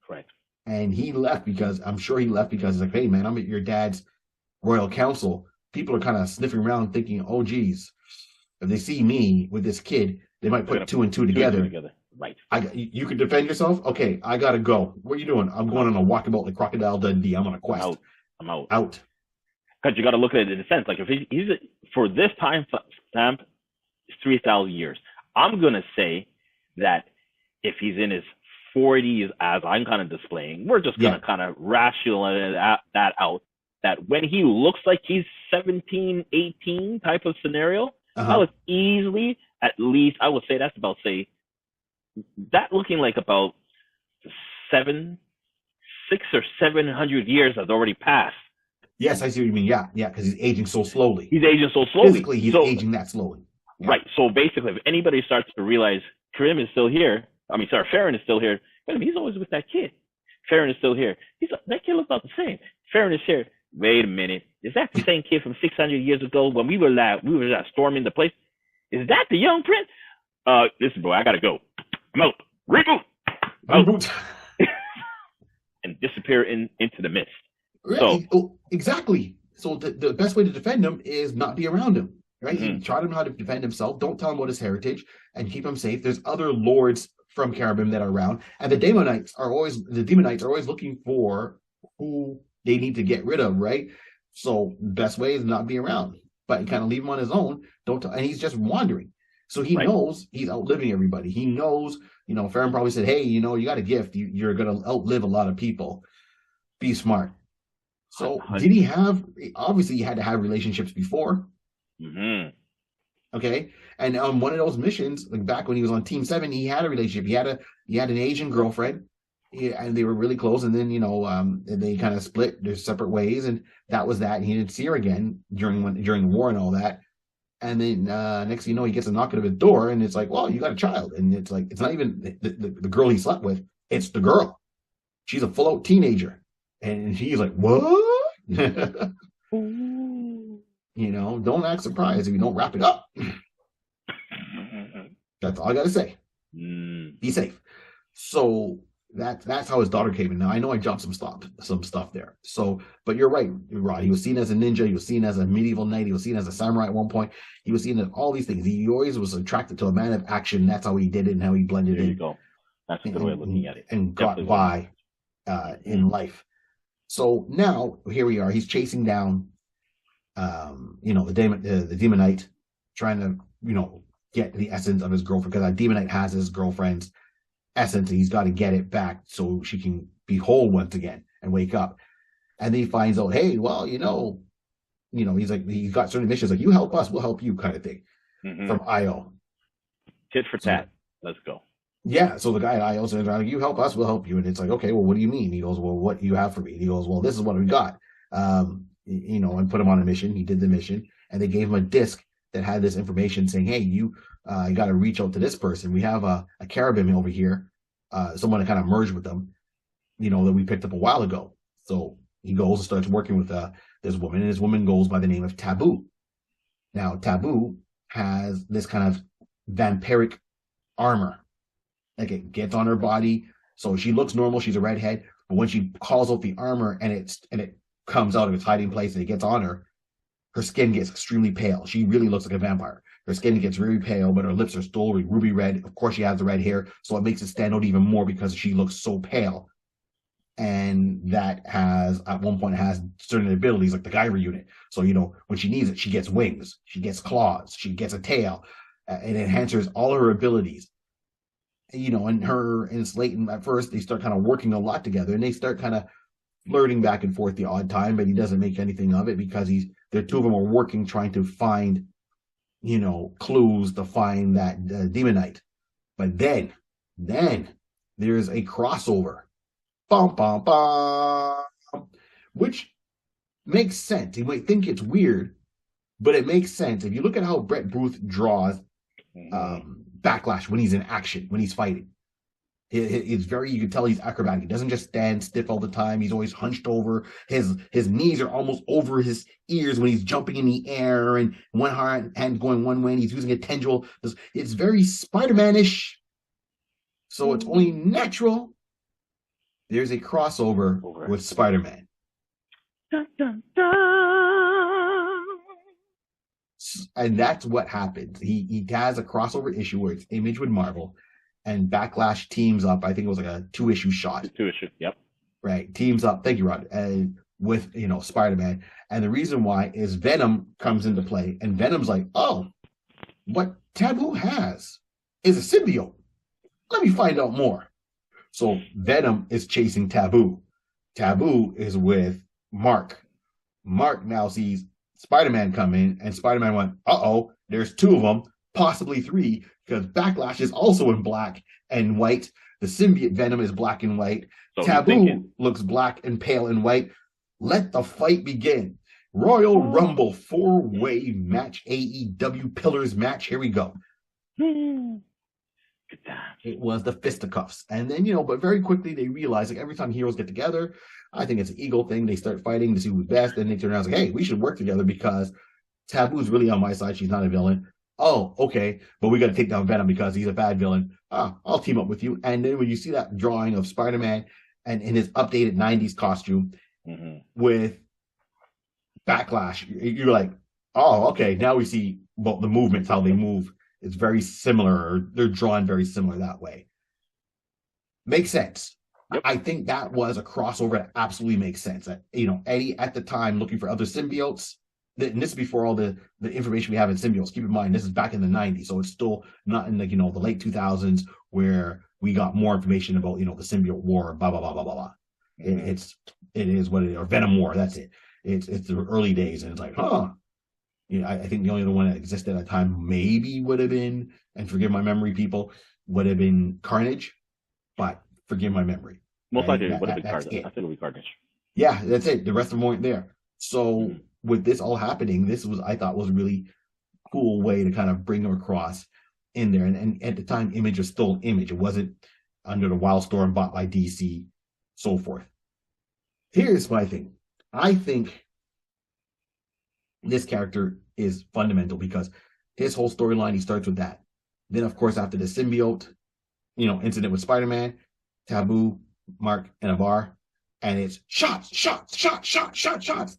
Correct. And he left because he's like, hey, man, I'm at your dad's royal council. People are kind of sniffing around thinking, oh, geez, if they see me with this kid, they might put two and two together. Right. You can defend yourself? Okay, I got to go. What are you doing? I'm going on a walkabout like Crocodile Dundee. I'm on a quest. I'm out. Out. Because you got to look at it in a sense. Like, if he's for this time stamp, it's 3,000 years. I'm going to say that if he's in his 40s, as I'm kind of displaying, we're just going to kind of rationalize that out. That when he looks like he's 17, 18 type of scenario, that was easily, at least, I would say that's about, that looking like about 600 or 700 years has already passed. Yes, I see what you mean. Yeah, because he's aging so slowly. Physically, he's aging that slowly. Yeah. Right. So basically, if anybody starts to realize Farron is still here, he's always with that kid. Farron is still here. That kid looks about the same. Farron is here. Wait a minute. Is that the same kid from 600 years ago when we were storming the place? Is that the young prince? Listen, bro, I gotta go. I'm out. Reboot. And disappear into the mist. Right. So, exactly. So the best way to defend him is not be around him. Right? Mm-hmm. He taught him how to defend himself. Don't tell him about his heritage and keep him safe. There's other lords from Caribbean that are around, and the Demonites are always looking for who they need to get rid of. Right? So the best way is not be around, but kind of leave him on his own. And he's just wandering. So he knows he's outliving everybody. He knows, Farron probably said, hey, you got a gift. You're going to outlive a lot of people. Be smart. So did he obviously he had to have relationships before. Mm-hmm. Okay. And on one of those missions, like back when he was on Team 7, he had a relationship. He had an Asian girlfriend and they were really close. And then, they kind of split their separate ways. And that was that. And he didn't see her again during the war and all that. And then next thing you know, he gets a knock at his door and it's like, well, you got a child. And it's like, it's not even the girl he slept with. It's the girl. She's a full out teenager. And he's like, what? Don't act surprised if you don't wrap it up. That's all I got to say. Be safe. So that's how his daughter came in. Now, I know I dropped some stuff there. So, but you're right, Rod. He was seen as a ninja. He was seen as a medieval knight. He was seen as a samurai at one point. He was seen as all these things. He always was attracted to a man of action. That's how he did it and how he blended in. There you go. That's a good way of looking at it. And got by in life. So now here we are. He's chasing down, the Demonite, trying to, get the essence of his girlfriend, because that Demonite has his girlfriend's essence, and he's got to get it back so she can be whole once again and wake up. And then he finds out, hey, well, he's like, he's got certain missions like, you help us, we'll help you, kind of thing, from IO. Tit for tat. Let's go. Yeah, so the guy at IO says, you help us, we'll help you. And it's like, okay, well, what do you mean? He goes, well, what do you have for me? And he goes, well, this is what we got. And put him on a mission. He did the mission, and they gave him a disc that had this information saying, hey, you got to reach out to this person. We have a carabin over here, someone to kind of merge with them, that we picked up a while ago. So he goes and starts working with this woman, and this woman goes by the name of Taboo. Now, Taboo has this kind of vampiric armor. Like, it gets on her body, so she looks normal. She's a redhead, but when she calls out the armor and it comes out of its hiding place and it gets on her, her skin gets extremely pale. She really looks like a vampire. Her skin gets very pale, but her lips are still ruby red. Of course, she has the red hair, so it makes it stand out even more because she looks so pale. And that at one point, has certain abilities like the Guyver unit. So, when she needs it, she gets wings, she gets claws, she gets a tail. It enhances all her abilities. And her and Slayton, at first, they start kind of working a lot together, and they start kind of flirting back and forth the odd time, but he doesn't make anything of it because the two of them are working, trying to find, clues to find that Demonite. But then there's a crossover. Bum, bum, bum, which makes sense. You might think it's weird, but it makes sense. If you look at how Brett Booth draws Backlash when he's in action, when he's fighting, it's very, you can tell he's acrobatic. He doesn't just stand stiff all the time. He's always hunched over. His knees are almost over his ears when he's jumping in the air, and one hand going one way, and he's using a tendril. It's very Spider-Man-ish. So it's only natural there's a crossover with Spider-Man. Dun, dun, dun. And that's what happens. He has a crossover issue where it's Image with Marvel, and Backlash teams up. I think it was like a 2-issue shot. 2-issue, yep. Right, teams up. Thank you, Rod. With Spider-Man, and the reason why is Venom comes into play, and Venom's like, oh, what Taboo has is a symbiote. Let me find out more. So Venom is chasing Taboo. Taboo is with Mark. Mark now sees Spider-Man come in, and Spider-Man went, uh-oh, there's two of them, possibly three, because Backlash is also in black and white. The symbiote Venom is black and white. So Taboo looks black and pale and white. Let the fight begin. Royal Rumble 4-way match, AEW Pillars match. Here we go. It was the fisticuffs. And then, but very quickly they realize, like, every time heroes get together, I think it's an ego thing. They start fighting to see who's best, and they turn around and say, hey, we should work together because Taboo's really on my side. She's not a villain. Oh, okay, but we got to take down Venom because he's a bad villain. I'll team up with you. And then when you see that drawing of Spider-Man and in his updated 90s costume with Backlash, you're like, oh, okay, now we see the movements, how they move. It's very similar, or they're drawn very similar that way. Makes sense. Yep. I think that was a crossover that absolutely makes sense. Eddie at the time looking for other symbiotes, and this is before all the information we have in symbiotes. Keep in mind, this is back in the 90s, so it's still not in the late 2000s where we got more information about the symbiote war, blah blah blah blah blah blah. It is what it is, or Venom War. That's it. It's the early days, and it's like, huh. I think the only other one that existed at the time maybe would have been, and forgive my memory, people, would have been Carnage, but forgive my memory. Most likely it would have been Carnage. I think it would be Carnage. Yeah, that's it. The rest of them weren't there. So with this all happening, I thought was a really cool way to kind of bring them across in there. And at the time, Image was still Image. It wasn't under the Wildstorm bought by DC, so forth. Here's my thing. I think this character is fundamental because his whole storyline, he starts with that. Then, of course, after the symbiote, incident with Spider-Man, Taboo, Mark, and Avar, and it's shots, everybody.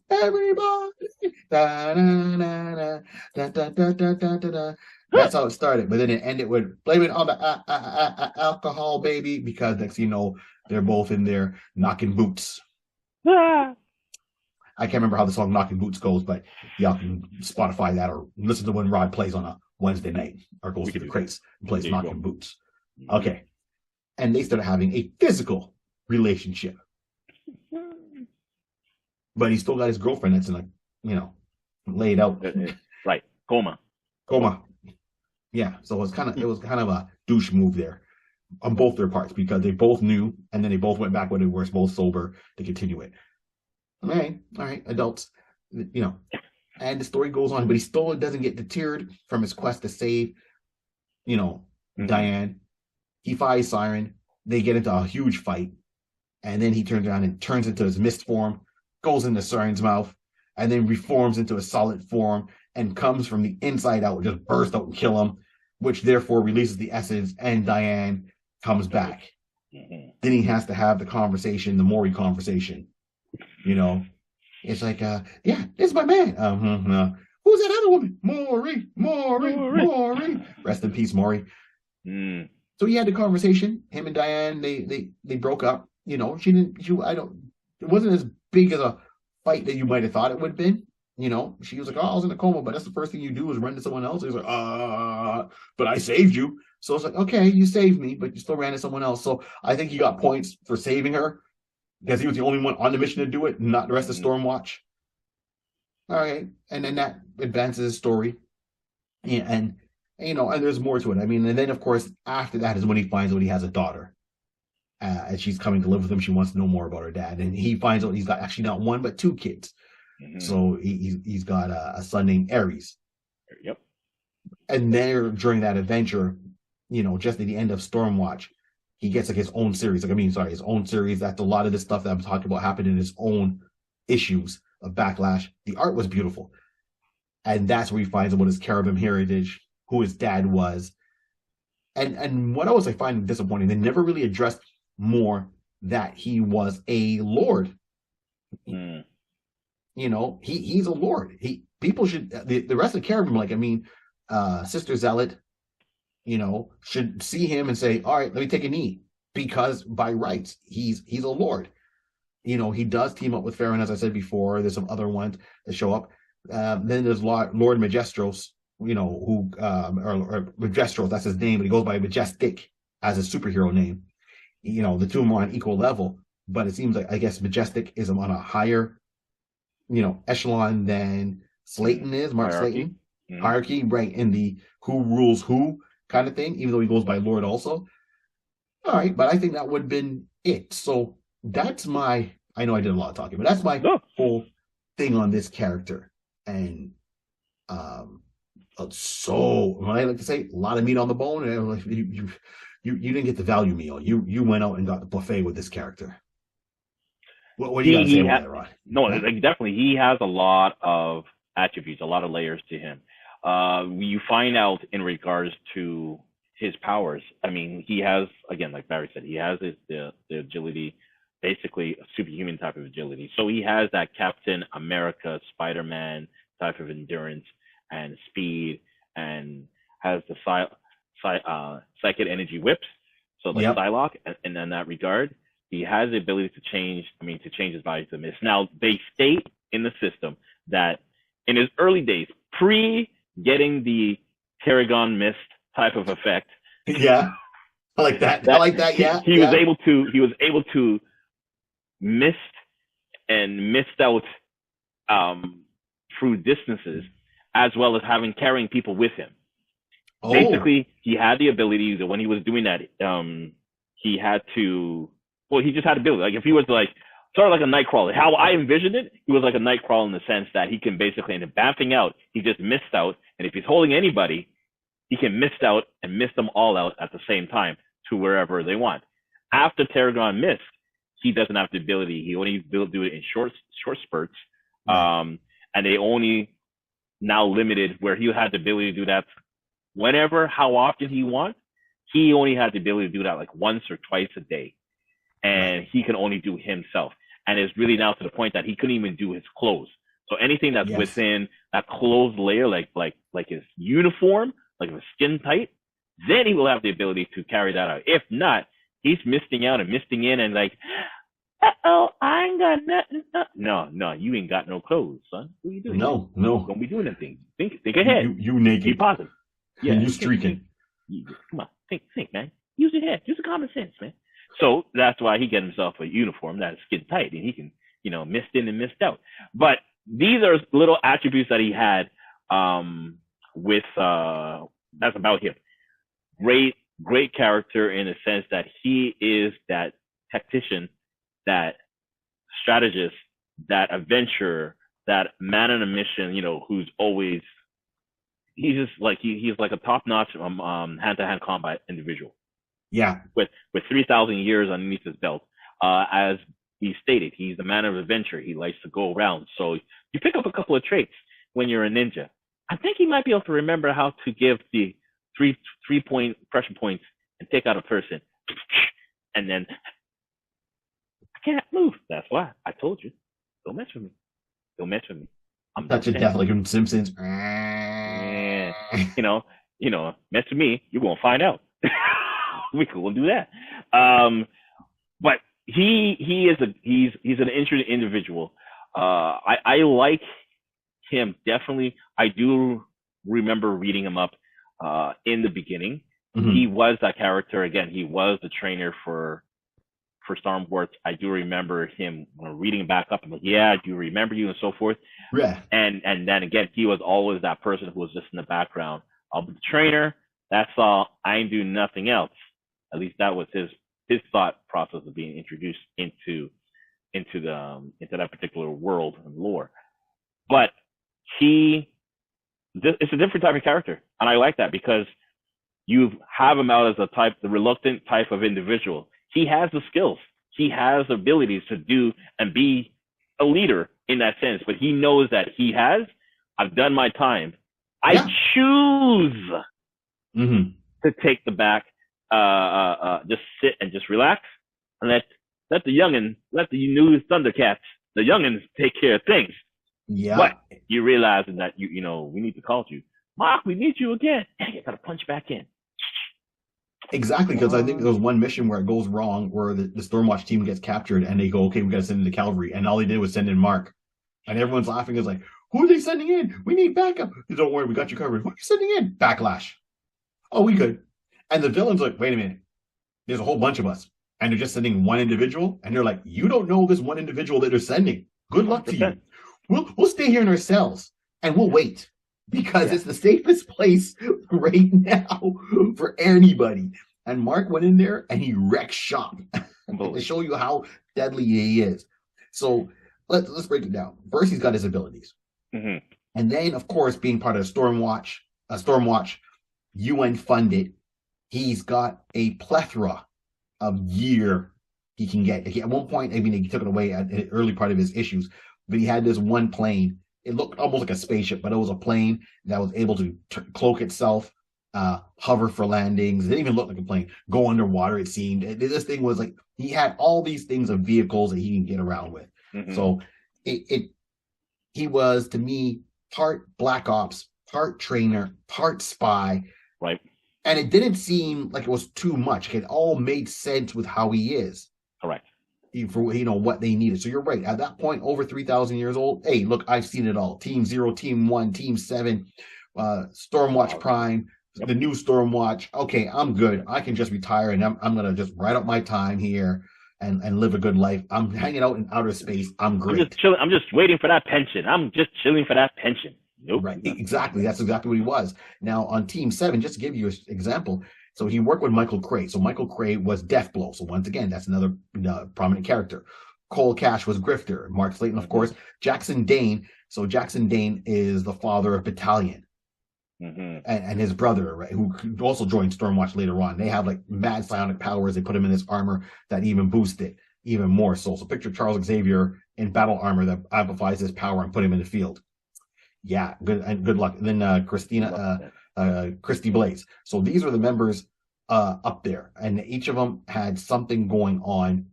Da, da, da, da, da, da, da, da, da, da. That's how it started. But then it ended with blame it on the alcohol, baby, because next they're both in there knocking boots. I can't remember how the song Knocking Boots goes, but y'all can Spotify that or listen to when Rod plays on a Wednesday night or goes to the crates and plays Knocking Boots. Okay. And they started having a physical relationship. But he's still got his girlfriend that's laid out. Right. Coma. Yeah. So it was kind of a douche move there. on both their parts because they both knew, and then they both went back when they were both sober to continue it. All right, adults, and the story goes on, but he still doesn't get deterred from his quest to save, Diane. He fires Siren. They get into a huge fight, and then he turns around and turns into his mist form, goes into Siren's mouth, and then reforms into a solid form and comes from the inside out, just burst out and kill him, which therefore releases the essence, and Diane comes back. Then he has to have the conversation, the Maury conversation. It's like, yeah, this is my man. Who's that other woman? Maury. Rest in peace, Maury. So he had the conversation. Him and Diane, they broke up. It wasn't as big as a fight that you might have thought it would have been. She was like, oh, I was in a coma, but that's the first thing you do is run to someone else. He's like, but I saved you. So it's like, okay, you saved me, but you still ran to someone else. So I think he got points for saving her because he was the only one on the mission to do it, not the rest of Stormwatch. All right. And then that advances his story. And there's more to it. I mean, and then, of course, after that is when he finds out he has a daughter. And she's coming to live with him. She wants to know more about her dad. And he finds out he's got actually not one, but two kids. So he's got a son named Ares. Yep. And there, during that adventure, just at the end of Stormwatch, he gets like his own series. His own series. That's a lot of the stuff that I'm talking about happened in his own issues of Backlash. The art was beautiful. And that's where he finds out what his Caribbean heritage, who his dad was. And what I was finding disappointing, they never really addressed more that he was a lord. He's a lord. People should, the rest of the Caribbean, Sister Zealot, should see him and say, all right, let me take a knee, because by rights, he's a lord. He does team up with Farron, as I said before. There's some other ones that show up. Then there's Lord Majestros, who, or Majestros, that's his name, but he goes by Majestic as a superhero name. The two of them are on equal level, but it seems like, I guess, Majestic is on a higher, echelon than Slayton is, Mark Slayton. Hierarchy, right, in the who rules who kind of thing, even though he goes by Lord also. All right, but I think that would have been it. So that's I know I did a lot of talking, but that's my whole thing on this character. And so what I like to say, a lot of meat on the bone. And you didn't get the value meal. You went out and got the buffet with this character. What do you got to say about that, Rod? No, definitely. He has a lot of attributes, a lot of layers to him. You find out in regards to his powers. I mean, he has, again, like Barry said, he has the agility, basically a superhuman type of agility. So he has that Captain America, Spider-Man type of endurance and speed, and has the psychic energy whips. So like Psylocke, and in that regard, he has the ability to change his body to mist. Now, they state in the system that in his early days, pre-getting the Tarragon mist type of effect. Yeah, I like that. Yeah, he was able to mist and mist out through distances, as well as carrying people with him. Oh. Basically, he had the ability that when he was doing that, he just had ability. Like if he was sort of like a Nightcrawler. How I envisioned it, he was like a Nightcrawler in the sense that he can basically end up bouncing out. He just missed out, and if he's holding anybody, he can mist out and mist them all out at the same time to wherever they want. After Tarragon missed, he doesn't have the ability. He only will do it in short spurts, and they only now limited where he had the ability to do that whenever, how often he wants. He only had the ability to do that like once or twice a day, and he can only do himself. And it's really now to the point that he couldn't even do his clothes. So anything that's within that clothes layer, like his uniform, like if it's skin tight, then he will have the ability to carry that out. If not, he's misting out and misting in and like, I ain't got nothing. No, you ain't got no clothes, son. What are you doing? No. Don't be doing anything. Think ahead. You naked. Be positive. Yeah. And you streaking. Come on, think, man. Use your head. Use the common sense, man. So that's why he get himself a uniform that's skin tight, and he can, mist in and mist out. But these are little attributes that he had that's about him. Great great character in the sense that he is that tactician, that strategist, that adventurer, that man on a mission, who's always, he's just like, he's like a top-notch hand-to-hand combat individual. Yeah. With 3,000 years underneath his belt. As he stated, he's a man of adventure. He likes to go around. So you pick up a couple of traits when you're a ninja. I think he might be able to remember how to give the three-point pressure points and take out a person. And then, I can't move. That's why I told you. Don't mess with me. Don't mess with me. I'm That's a death like in Simpsons. Yeah. Mess with me, you won't find out. We could do that. But he's an interesting individual. I like him definitely. I do remember reading him up in the beginning. Mm-hmm. He was that character again. He was the trainer for Stormwarts. I do remember him reading back up. I'm like, yeah, I do remember you and so forth. Yeah. And then again, he was always that person who was just in the background. I'll be the trainer. That's all. I ain't do nothing else. At least that was his thought process of being introduced into that particular world and lore. But it's a different type of character, and I like that because you have him out as the reluctant type of individual. He has the skills, he has the abilities to do and be a leader in that sense, but he knows that I've done my time. I choose to take the back, just sit and just relax and let the new Thundercats, the youngins, take care of things. Yeah. But you realize that we need to call you. Mark, we need you again. Dang it, gotta punch back in. Exactly, because I think there was one mission where it goes wrong, where the Stormwatch team gets captured, and they go, okay, we got to send in the cavalry, and all they did was send in Mark, and everyone's laughing. It's like, who are they sending in? We need backup. Don't worry, we got you covered. Who are you sending in? Backlash. Oh, we good. And the villain's like, wait a minute, there's a whole bunch of us, and they're just sending one individual, and they're like, you don't know this one individual that they're sending. Good luck to you. We'll stay here in our cells, and we'll wait. Because it's the safest place right now for anybody. And Mark went in there and he wrecked shop to show you how deadly he is. So let's break it down. First, he's got his abilities. Mm-hmm. And then, of course, being part of Stormwatch, UN funded, he's got a plethora of gear he can get. At one point, he took it away at the early part of his issues, but he had this one plane. It looked almost like a spaceship, but it was a plane that was able to cloak itself, hover for landings. It didn't even look like a plane. Go underwater, it seemed. This thing was like, he had all these things of vehicles that he can get around with. Mm-hmm. So he was, to me, part Black Ops, part trainer, part spy. Right. And it didn't seem like it was too much. It all made sense with how he is. Correct. For what they needed. So you're right. At that point, over 3,000 years old. Hey, look, I've seen it all. Team 0, Team 1, Team 7, Stormwatch Prime, the new Stormwatch. Okay, I'm good. I can just retire and I'm gonna just write up my time here and live a good life. I'm hanging out in outer space. I'm great. I'm just chilling. I'm just waiting for that pension. I'm just chilling for that pension. Nope. Right. Exactly. That's exactly what he was. Now on Team 7, just to give you an example. So he worked with Michael Cray. So Michael Cray was Deathblow. So once again, that's another prominent character. Cole Cash was Grifter. Mark Slayton, of course. Jackson Dane. So Jackson Dane is the father of Battalion. Mm-hmm. And his brother, right, who also joined Stormwatch later on. They have like mad psionic powers. They put him in this armor that even boost it even more. So picture Charles Xavier in battle armor that amplifies his power and put him in the field. Yeah, good luck. And then Christy Blaze. So these are the members up there, and each of them had something going on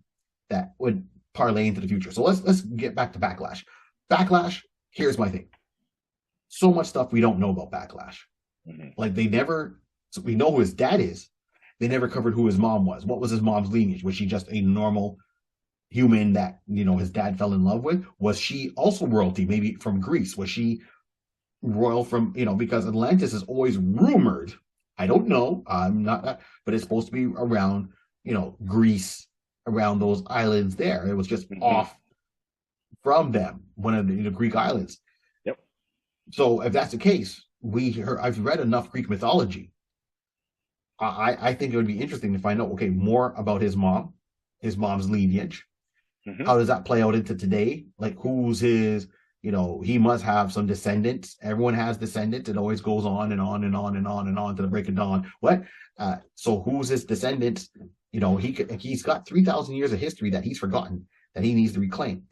that would parlay into the future. So let's get back to Backlash. Backlash, here's my thing. So much stuff we don't know about Backlash. Mm-hmm. Like so we know who his dad is. They never covered who his mom was. What was his mom's lineage? Was she just a normal human that, his dad fell in love with? Was she also royalty, maybe from Greece? Was she royal from, because Atlantis is always rumored. I don't know. I'm not, but it's supposed to be around, Greece, around those islands there. It was just off from them, one of the Greek islands. So if that's the case, I've read enough Greek mythology I think it would be interesting to find out, okay, more about his mom's lineage. Mm-hmm. How does that play out into today? Like, who's his, he must have some descendants. Everyone has descendants. It always goes on and on and on and on and on to the break of dawn. What? So who's his descendants? He's got 3,000 years of history that he's forgotten, that he needs to reclaim.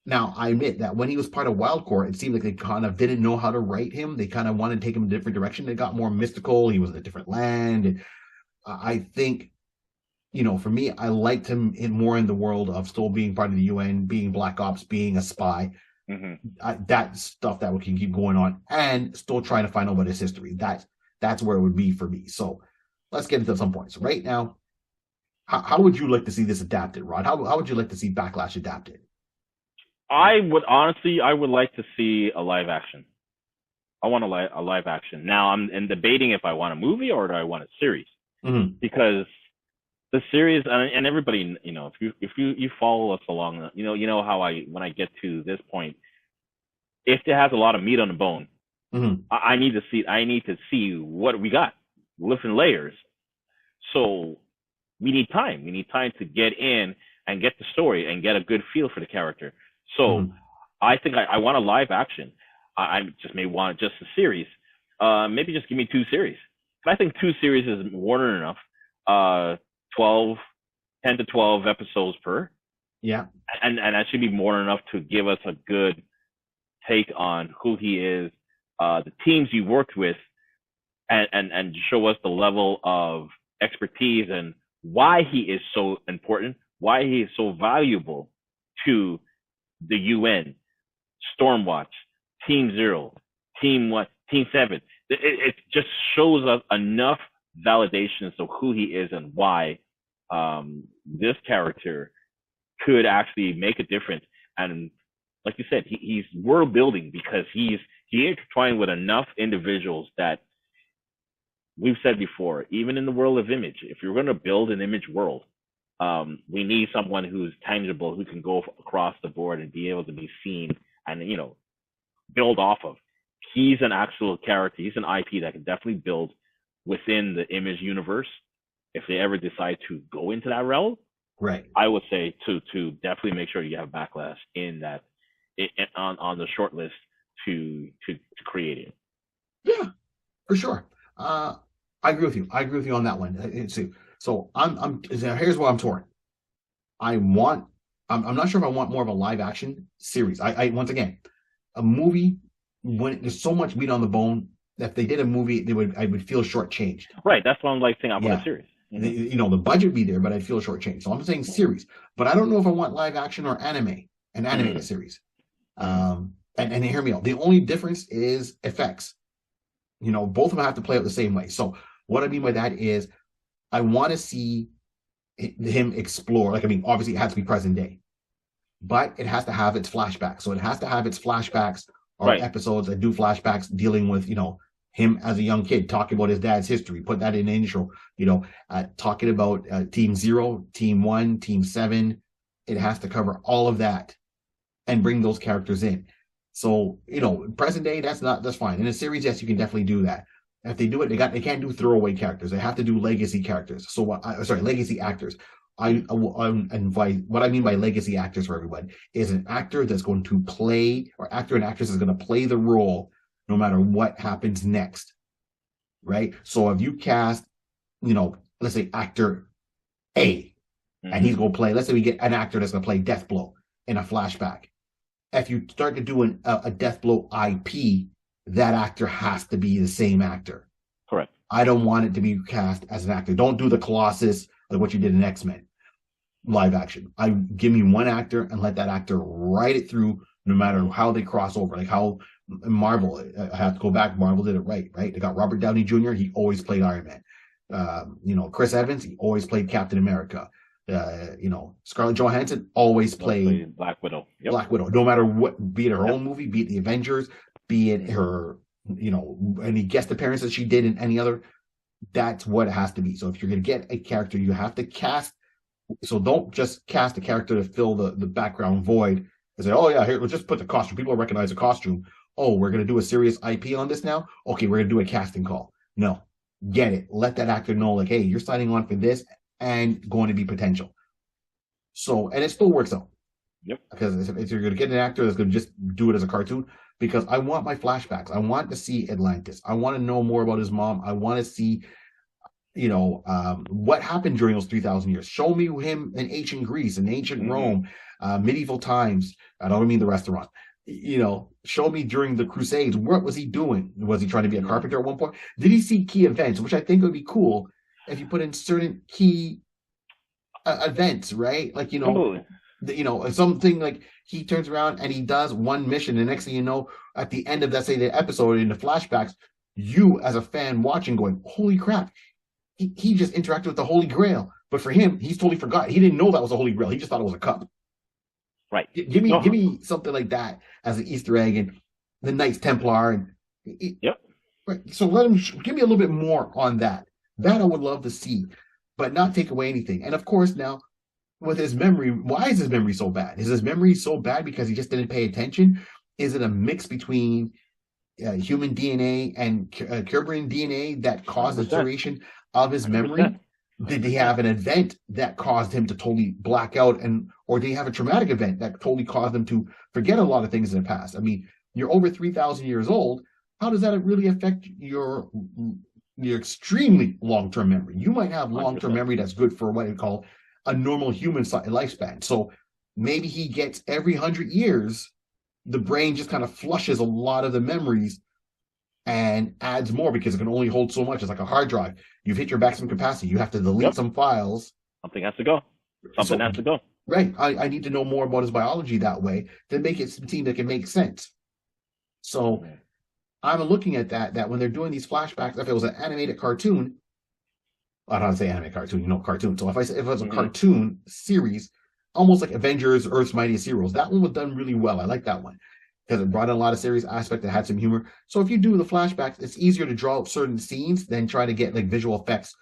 Now, I admit that when he was part of Wildcore, it seemed like they kind of didn't know how to write him. They kind of wanted to take him in a different direction. They got more mystical. He was in a different land. And I think, for me, I liked him more in the world of still being part of the UN, being Black Ops, being a spy. Mm-hmm. That stuff that can keep going on, and still trying to find out about his history. That's where it would be for me. So let's get into some points. Right now, how would you like to see this adapted, Rod? How would you like to see Backlash adapted? I would like to see a live action. I want a live action. Now I'm debating if I want a movie or do I want a series, because the series, and everybody, if you follow us along, how when I get to this point, if it has a lot of meat on the bone, I need to see what we got, different layers. So we need time. We need time to get in and get the story and get a good feel for the character. So I think I want a live action. I just may want just a series. Maybe just give me 2 series. But I think 2 series is more than enough. 10 to 12 episodes per. Yeah. And that should be more than enough to give us a good take on who he is, the teams he worked with, and show us the level of expertise and why he is so important, why he is so valuable to the UN, Stormwatch, Team Zero, Team 7. It just shows us enough validations of who he is and why this character could actually make a difference. And like you said, he's world building because he intertwined with enough individuals that we've said before, even in the world of image, if you're going to build an image world, we need someone who's tangible, who can go across the board and be able to be seen and, build off of. He's an actual character. He's an IP that can definitely build within the image universe. If they ever decide to go into that realm, right? I would say to definitely make sure you have Backlash in that on the short list to create it. Yeah, for sure. I agree with you. I agree with you on that one. So here's where I'm torn. I'm not sure if I want more of a live action series. I once again, a movie, when there's so much meat on the bone, that if they did a movie, I would feel shortchanged. Right. That's what I'm saying about a series. The budget be there, but I'd feel shortchanged. So I'm saying series, but I don't know if I want live action or an animated series. And hear me out. The only difference is effects. Both of them have to play out the same way. So what I mean by that is I want to see him explore. Obviously it has to be present day, but it has to have its flashbacks. So it has to have its flashbacks or episodes that do flashbacks dealing with, him as a young kid, talking about his dad's history, put that in the intro, talking about Team 0, Team 1, Team 7. It has to cover all of that and bring those characters in. So, present day, that's fine. In a series, yes, you can definitely do that. If they do it, they can't do throwaway characters. They have to do legacy characters. So legacy actors. And what I mean by legacy actors for everyone is an actor that's going to play, or actor and actress is going to play the role no matter what happens next. Right? So if you cast, let's say actor A, and he's going to play, let's say we get an actor that's going to play Deathblow in a flashback. If you start to do a Deathblow IP, that actor has to be the same actor. Correct. I don't want it to be cast as an actor. Don't do the Colossus like what you did in X-Men live action. Give me one actor and let that actor write it through, no matter how they cross over. Like how Marvel, I have to go back. Marvel did it right? They got Robert Downey Jr. He always played Iron Man. Chris Evans, he always played Captain America. Scarlett Johansson always played Black Widow. Yep. Black Widow, no matter what, be it her own movie, be it the Avengers, be it her, any guest appearances she did in any other. That's what it has to be. So if you're going to get a character, you have to cast. So don't just cast a character to fill the background void and say, oh yeah, here, we'll just put the costume. People will recognize the costume. Oh, we're going to do a serious IP on this now. Okay, we're going to do a casting call. No, get it. Let that actor know, like, hey, you're signing on for this and going to be potential. So, and it still works out. Yep. Because if you're going to get an actor that's going to just do it as a cartoon, because I want my flashbacks. I want to see Atlantis. I want to know more about his mom. I want to see, what happened during those 3,000 years. Show me him in ancient Greece and ancient Rome, medieval times. I don't mean the restaurant. Show me during the Crusades. What was he doing? Was he trying to be a carpenter at one point? Did he see key events? Which I think would be cool if you put in certain key events, right? Like, something like he turns around and he does one mission. And the next thing you know, at the end of, let's say, the episode in the flashbacks, you as a fan watching going, holy crap, he just interacted with the Holy Grail. But for him, he's totally forgot. He didn't know that was a Holy Grail. He just thought it was a cup. Right. Give me something like that as an Easter egg, and the Knights Templar. And yep. Right. So let him give me a little bit more on that. That I would love to see, but not take away anything. And of course, now with his memory, why is his memory so bad? Is his memory so bad because he just didn't pay attention? Is it a mix between human DNA and Kerbrian DNA that caused 100%. The duration of his memory? 100%. Did he have an event that caused him to totally black out, or did he have a traumatic event that totally caused him to forget a lot of things in the past? I mean, you're over 3,000 years old. How does that really affect your extremely long-term memory? You might have long-term 100%. Memory that's good for what we call a normal human lifespan. So maybe he gets every 100 years, the brain just kind of flushes a lot of the memories and adds more because it can only hold so much. It's like a hard drive. You've hit your maximum capacity. You have to delete some files. Something has to go. Something has to go. Right. I need to know more about his biology that way to make it seem that can make sense. So I'm looking at that when they're doing these flashbacks, if it was an animated cartoon, I don't want to say animated cartoon, cartoon. So if it was a cartoon series, almost like Avengers, Earth's Mightiest Heroes, that one was done really well. I like that one because it brought in a lot of serious aspect that had some humor. So if you do the flashbacks, it's easier to draw up certain scenes than try to get like visual effects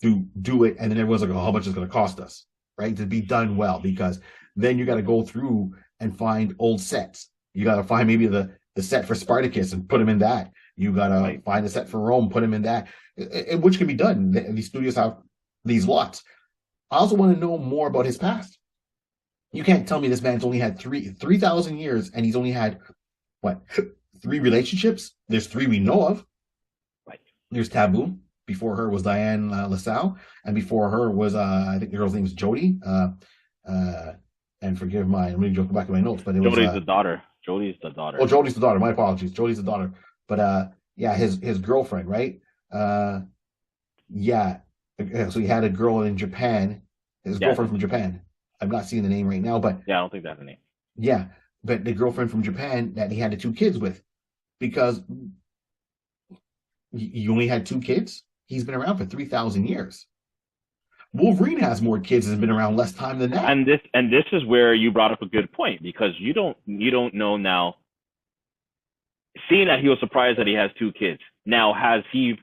to do it. And then everyone's like, oh, how much is going to cost us, right? To be done well, because then you got to go through and find old sets. You got to find maybe the set for Spartacus and put him in that. You got to find the set for Rome, put him in that, which can be done. These studios have these lots. I also want to know more about his past. You can't tell me this man's only had 3,000 years and he's only had, 3 relationships? There's 3 we know of. Right. There's Taboo. Before her was Diane LaSalle. And before her was, I think the girl's name is Jody. And forgive I'm really joking back in my notes, but it was... Jody's the daughter. Jody's the daughter. Oh, Jody's the daughter. My apologies. Jody's the daughter. But, his girlfriend, right? So he had a girl in Japan. His girlfriend from Japan. I'm not seeing the name right now, but... Yeah, I don't think that's the name. Yeah, but the girlfriend from Japan that he had the 2 kids with. Because you only had 2 kids? He's been around for 3,000 years. Wolverine has more kids and has been around less time than that. And this is where you brought up a good point, because you don't know now. Seeing that he was surprised that he has 2 kids. Now, has he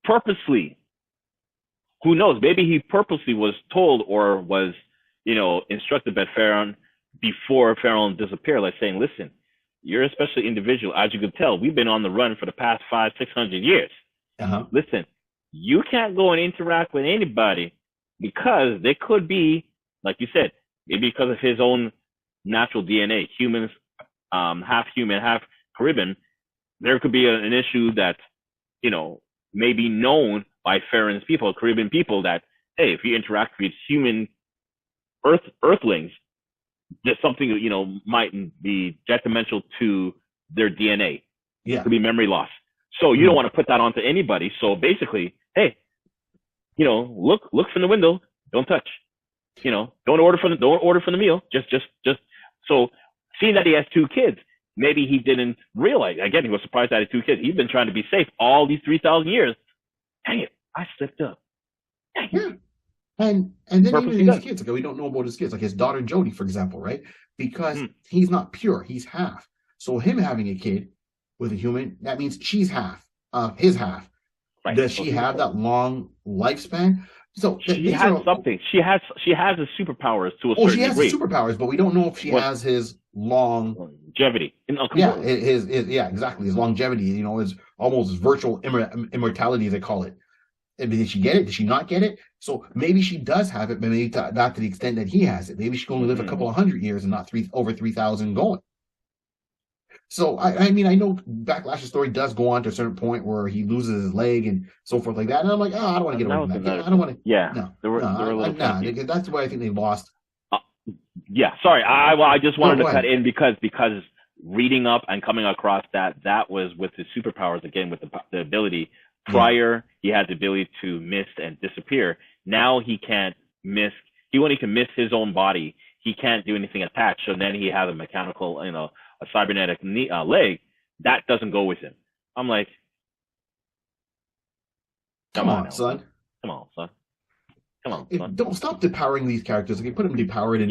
purposely, who knows, maybe he purposely was told or was, instructed by Pharaoh before Pharaoh disappeared, like saying, listen, you're a special individual. As you can tell, we've been on the run for the past 500-600 years. Uh-huh. Listen, you can't go and interact with anybody because they could be, like you said, maybe because of his own natural DNA, humans, half human, half Caribbean, there could be an issue that, may be known by Pharaoh's people, Caribbean people, that, hey, if you interact with human earthlings, there's something, might be detrimental to their DNA. Yeah. It could be memory loss. So you don't want to put that onto anybody. So basically, hey, look from the window, don't touch. Don't order from the meal. Just so seeing that he has 2 kids, maybe he didn't realize. Again, he was surprised that he had 2 kids. He's been trying to be safe all these 3,000 years. Dang it, I slipped up. Dang it. Yeah. And then even his kids, we don't know about his kids, like his daughter Jody, for example, right? Because he's not pure, he's half. So him having a kid with a human, that means she's half of his half. Right. Does she have that long lifespan? So she has something. She has the superpowers to a certain degree. She has the superpowers, but we don't know if she has his longevity. Exactly. His longevity, his almost virtual immortality, they call it. Did she get it? Did she not get it? So maybe she does have it, but maybe not to the extent that he has it. Maybe she can only live a couple of hundred years and not over 3,000 going. So I mean, I know Backlash's story does go on to a certain point where he loses his leg and so forth like that. And I'm like, I don't want to get away from that. I don't want to. Yeah. No, there were a little that's why I think they lost. Yeah. Sorry. I just wanted to cut in because reading up and coming across that was with his superpowers again, with the ability. Prior, he had the ability to mist and disappear. Now he can't mist. He only can mist his own body. He can't do anything attached. So then he has a mechanical, a cybernetic leg. That doesn't go with him. I'm like, come on, son. Come on, son. Don't stop depowering these characters. Like, put them depowered.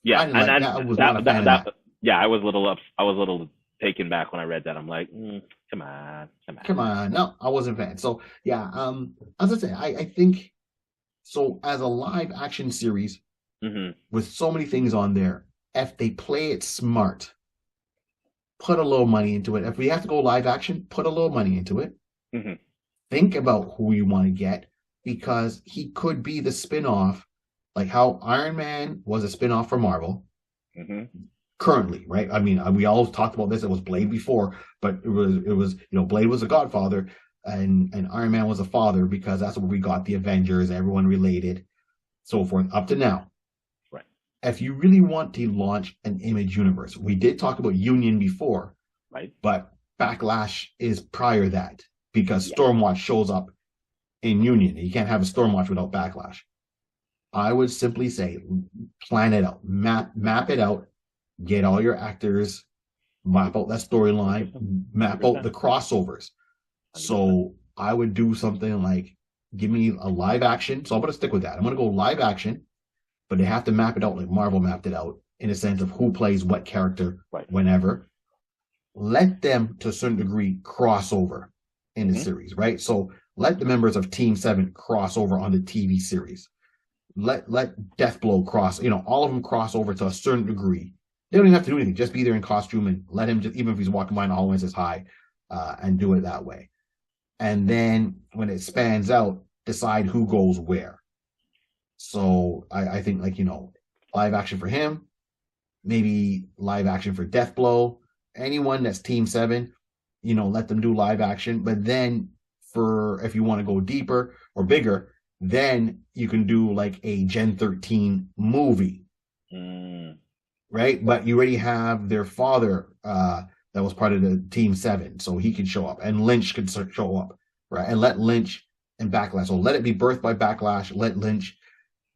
Yeah. I was not a fan of that. Yeah, I was a little taken back when I read that. I'm like, come on. No, I wasn't a fan. So yeah, as I say, I think so. As a live action series with so many things on there, if they play it smart, put a little money into it. If we have to go live action, put a little money into it. Think about who you want to get, because he could be the spin-off, like how Iron Man was a spin-off for Marvel. Currently, right? I mean, we all talked about this. It was Blade before, but it was Blade was a godfather, and Iron Man was a father, because that's where we got the Avengers, everyone related, so forth, up to now. Right. If you really want to launch an Image universe, we did talk about Union before, right? But Backlash is prior that, because Stormwatch shows up in Union. You can't have a Stormwatch without Backlash. I would simply say, plan it out, map it out. Get all your actors, map out that storyline, map out the crossovers. So I would do something like, give me a live action. So I'm going to stick with that. I'm going to go live action, but they have to map it out like Marvel mapped it out, in a sense of who plays what character whenever. Let them, to a certain degree, cross over in the series, right? So let the members of Team 7 cross over on the TV series. Let Deathblow cross, all of them cross over to a certain degree. They don't even have to do anything. Just be there in costume and let him, just, even if he's walking by in the hallway and says hi, and do it that way. And then when it spans out, decide who goes where. So I think, live action for him, maybe live action for Deathblow, anyone that's Team 7, let them do live action. But then if you want to go deeper or bigger, then you can do like a Gen 13 movie. Right? But you already have their father that was part of the Team 7, so he can show up, and Lynch can show up, right? And let Lynch and Backlash. So let it be birthed by Backlash, let Lynch,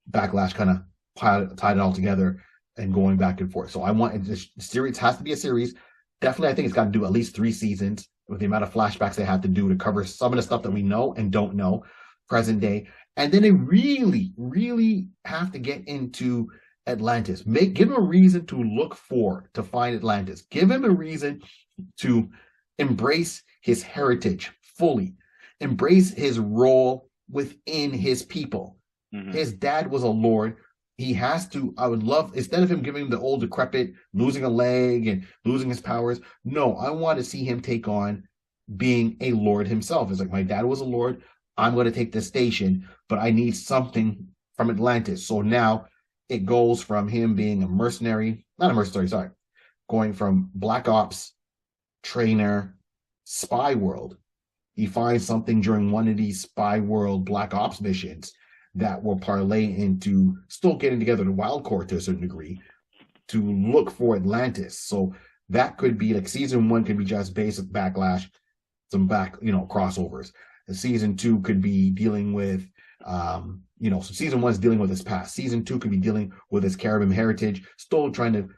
Backlash kind of tied it all together and going back and forth. So I want this series, has to be a series. Definitely, I think it's got to do at least 3 seasons with the amount of flashbacks they have to do to cover some of the stuff that we know and don't know, present day. And then they really, really have to get into Atlantis. Give him a reason to look for, to find Atlantis. Give him a reason to embrace his heritage fully, embrace his role within his people. His dad was a lord. He has to, I would love, instead of him giving the old decrepit, losing a leg and losing his powers, no, I want to see him take on being a lord himself. It's like, my dad was a lord, I'm going to take the station, but I need something from Atlantis. So now it goes from him being a mercenary, going from Black Ops, trainer, spy world. He finds something during one of these spy world Black Ops missions that will parlay into still getting together the Wild Corps to a certain degree to look for Atlantis. So that could be like season 1 could be just basic Backlash, some crossovers. And season 2 could be dealing with, so season 1 is dealing with his past. Season 2 could be dealing with his Caribbean heritage, still trying to,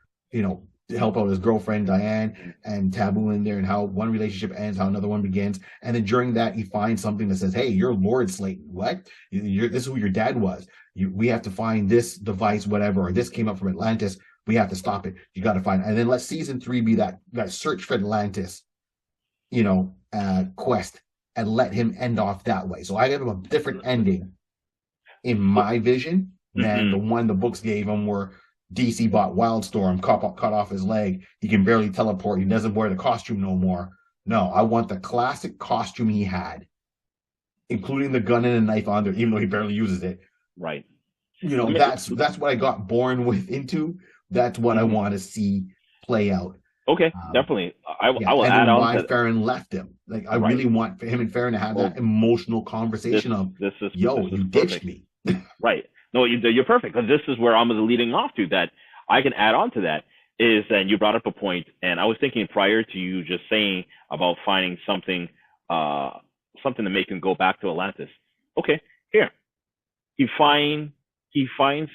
to help out his girlfriend Diane and Taboo in there, and how one relationship ends, how another one begins. And then during that, he finds something that says, hey, you're Lord Slayton. What? This is who your dad was. We have to find this device, whatever, or this came up from Atlantis. We have to stop it. You got to find it. And then let season 3 be that search for Atlantis, quest, and let him end off that way. So I give him a different ending in my vision than the one the books gave him, where DC bought Wildstorm, cut off his leg. He can barely teleport. He doesn't wear the costume no more. No, I want the classic costume he had. including the gun and a knife on there, even though he barely uses it. Right. That's what I got born with into. That's what I want to see play out. Okay, definitely. I will and add then on why to Farron left him. Like, I really want him and Farron to have that emotional conversation this is you ditched me. Right. No, you're perfect, because this is where I'm leading off to, that I can add on to that, is that you brought up a point, and I was thinking prior to you just saying about finding something to make him go back to Atlantis. Okay, here. He finds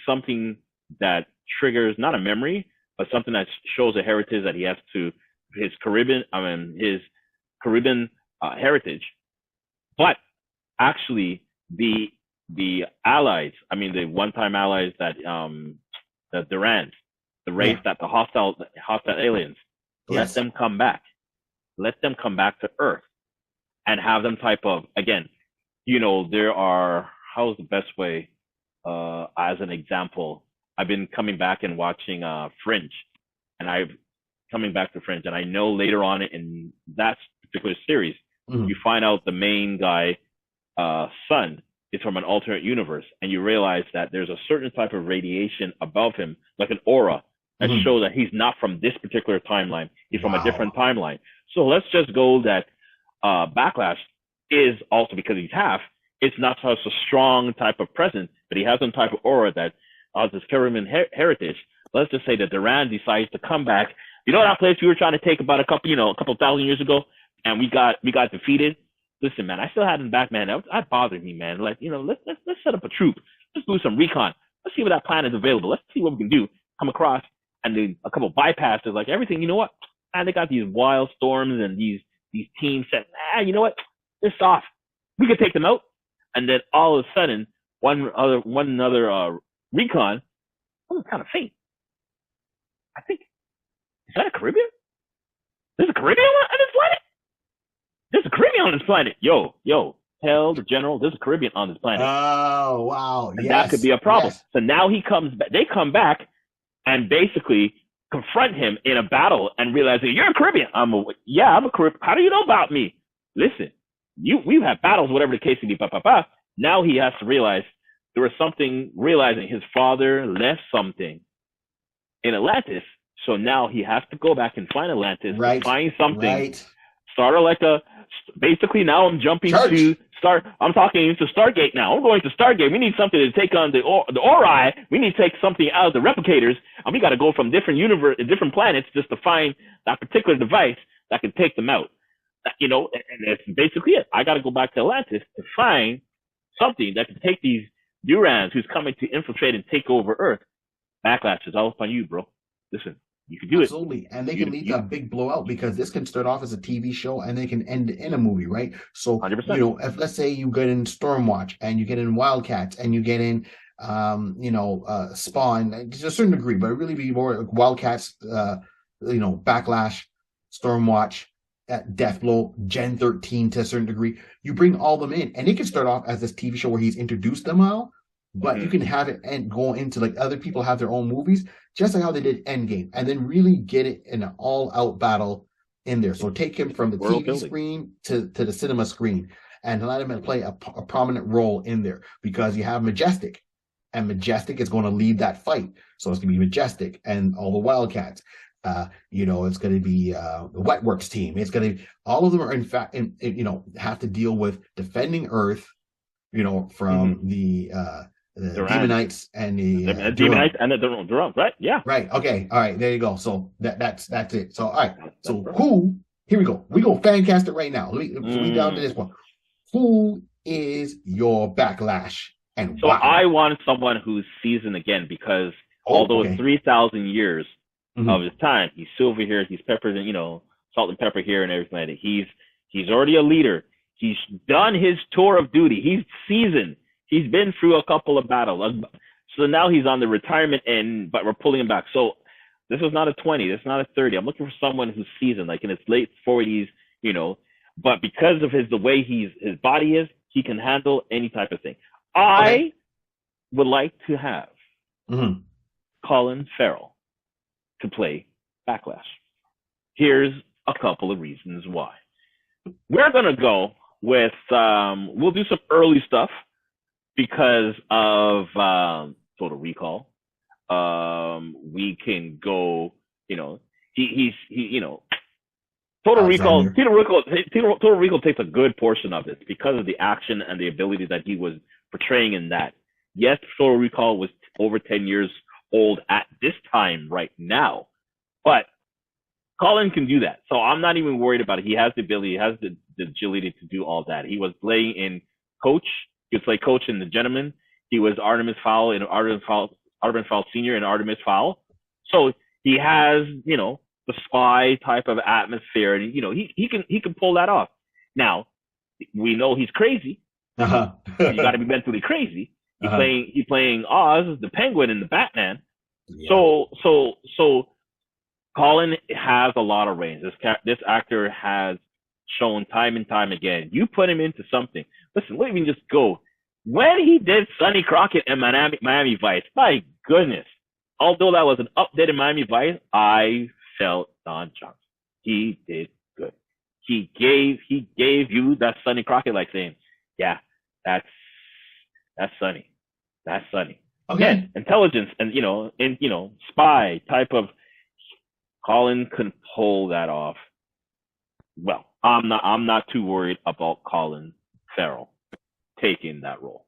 something that triggers not a memory, but something that shows a heritage that he has to his Caribbean heritage. But actually, the allies, the one-time allies that the Durans, the race that the hostile aliens, let them come back to Earth, and have them type of, again, there are, how's the best way, as an example, I've been coming back and watching Fringe, and I know later on in that particular series, you find out the main guy, son, is from an alternate universe, and you realize that there's a certain type of radiation above him, like an aura, that shows that he's not from this particular timeline. He's from a different timeline. So let's just go that Backlash is also, because he's half, it's not such a strong type of presence, but he has some type of aura that has his Caribbean heritage. Let's just say that Duran decides to come back. You know that place we were trying to take about a couple thousand years ago, and we got defeated? Listen, man, I still had him back, man. That bothered me, man. Like, let's set up a troop. Let's do some recon. Let's see what that plan is available. Let's see what we can do. Come across, and then a couple bypasses, like everything. You know what? Man, they got these wild storms and these teams set. You know what? They're soft. We could take them out. And then all of a sudden, one other recon, was kind of faint. I think, is that a Caribbean? There's a Caribbean on this planet? There's a Caribbean on this planet. Yo, tell the general there's a Caribbean on this planet. Oh, wow. And that could be a problem. Yes. So now they come back and basically confront him in a battle and realize that you're a Caribbean. I'm a Caribbean. How do you know about me? Listen, we've had battles, whatever the case may be, Now he has to realize there was something, realizing his father left something in Atlantis. So now he has to go back and find Atlantis, find something, start basically now I'm jumping I'm talking to Stargate now. I'm going to Stargate. We need something to take on the Ori. We need to take something out of the replicators, and we got to go from different planets just to find that particular device that can take them out. And that's basically it. I got to go back to Atlantis to find something that can take these Durans who's coming to infiltrate and take over Earth. Backlash is all up on you, bro. Listen, you can do it. Absolutely. And they can lead to a big blowout, because this can start off as a TV show and they can end in a movie, right? So, 100%. If let's say you get in Stormwatch and you get in Wildcats and you get in, Spawn, to a certain degree, but it really be more like Wildcats, Backlash, Stormwatch, Deathblow, Gen 13 to a certain degree. You bring all them in, and it can start off as this TV show where he's introduced them all, but you can have it and go into, like, other people have their own movies, just like how they did Endgame, and then really get it in an all-out battle in there. So take him from the TV screen to the cinema screen, and let him play a prominent role in there, because you have Majestic, and Majestic is going to lead that fight. So it's going to be Majestic and all the Wildcats. It's going to be the Wetworks team. It's going to, all of them are in fact, have to deal with defending Earth, from the Demonites and the Demonites and the Durans, right? Yeah. Right. Okay. All right. There you go. So that's it. So all right. So here we go. We go fan cast it right now. We down to this one. Who is your Backlash and so why? I want someone who's seasoned again, because although 3,000 years of his time, he's silver here, he's peppered, and salt and pepper here and everything like that. He's already a leader. He's done his tour of duty. He's seasoned. He's been through a couple of battles. So now he's on the retirement end, but we're pulling him back. So this is not a 20. This is not a 30. I'm looking for someone who's seasoned, like in his late 40s, but because of the way his body is, he can handle any type of thing. I would like to have Colin Farrell to play Backlash. Here's a couple of reasons why. We're going to go with we'll do some early stuff because of Total Recall. We can go, he Total Recall takes a good portion of it because of the action and the ability that he was portraying in that. Yes, Total Recall was over 10 years old at this time right now, but Colin can do that. So I'm not even worried about it. He has the ability, he has the agility to do all that. He was playing in Coach. He was playing Coach in The Gentleman. He was Artemis Fowl in Artemis Fowl Senior and Artemis Fowl. So he has, the spy type of atmosphere, and he can pull that off. Now, we know he's crazy. Uh-huh. You got to be mentally crazy. He's playing Oz, the Penguin, in the Batman. Yeah. So Colin has a lot of range. This actor has shown time and time again. You put him into something. Listen, let me just go. When he did Sonny Crockett in Miami Vice, my goodness. Although that was an updated Miami Vice, I felt Don Johnson. He did good. He gave you that Sonny Crockett, like saying, yeah, that's Sonny. That's Sonny. Okay. Again, intelligence and spy type of. Colin can pull that off. Well, I'm not too worried about Colin Farrell taking that role.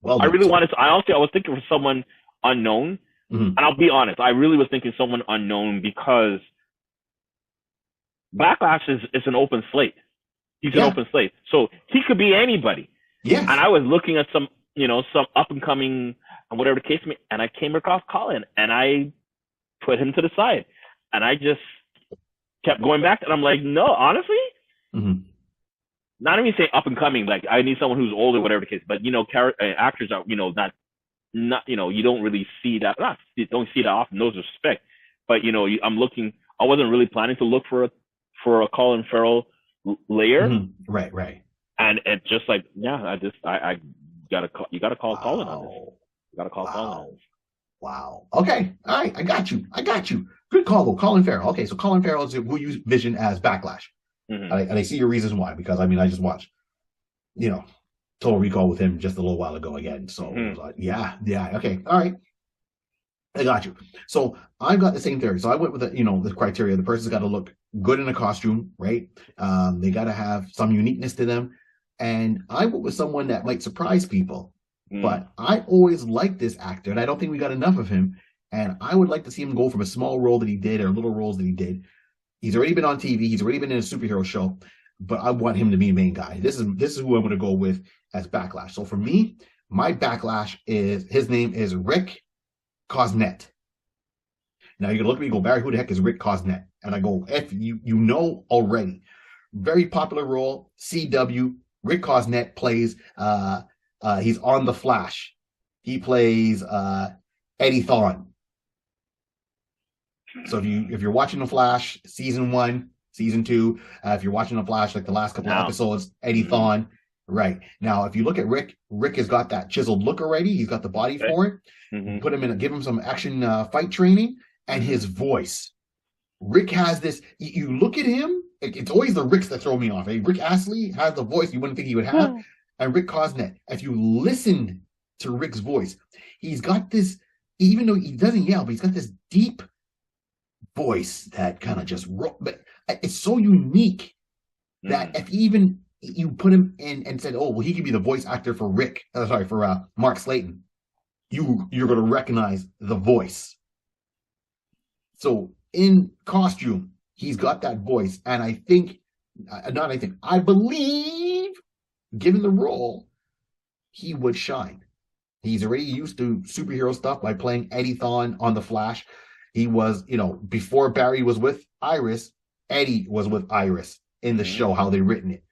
Well, I was thinking for someone unknown, and I'll be honest, I really was thinking someone unknown because Backlash is an open slate. He's an open slate, so he could be anybody. Yeah. And I was looking at some up and coming and whatever the case may, and I came across Colin, and I put him to the side, and I just kept going back, and I'm like, no, honestly, not even saying up and coming, like I need someone who's older, whatever the case, but actors are, not you don't really see that, don't see that often, no respect, but I'm looking, I wasn't really planning to look for a Colin Farrell layer, right, and it's just like, yeah, I gotta call Colin on this. You gotta call Colin on this. Wow. Okay. All right. I got you. Good call, though. Colin Farrell. Okay. So Colin Farrell is who you vision as Backlash. And I see your reasons why, because I just watched, Total Recall with him just a little while ago again. So yeah. Okay. All right. I got you. So I've got the same theory. So I went with the criteria. The person's got to look good in a costume, right? They got to have some uniqueness to them. And I went with someone that might surprise people. But I always liked this actor, and I don't think we got enough of him. And I would like to see him go from a small role that he did or little roles that he did. He's already been on TV. He's already been in a superhero show. But I want him to be a main guy. This is who I'm going to go with as Backlash. So for me, my Backlash his name is Rick Cosnet. Now you're going to look at me and go, Barry, who the heck is Rick Cosnet? And I go, if you know already. Very popular role, CW. Rick Cosnet plays... he's on The Flash. He plays Eddie Thawne. So if you're watching The Flash, season 1, season 2, if you're watching The Flash, like the last couple of episodes, Eddie Thawne. Right. Now, if you look at Rick has got that chiseled look already. He's got the body for it. Put him give him some action fight training, and his voice. Rick has this. You look at him. It's always the Ricks that throw me off. Rick Astley has the voice you wouldn't think he would have. And Rick Cosnet, if you listen to Rick's voice, he's got this, even though he doesn't yell, but he's got this deep voice that kind of just, but it's so unique that if even you put him in and said, oh, well, he could be the voice actor for Mark Slayton, you're going to recognize the voice. So in costume, he's got that voice. And I believe, given the role, he would shine. He's already used to superhero stuff by playing Eddie Thawne on The Flash. He was, before Barry was with Iris, Eddie was with Iris in the show, how they written it.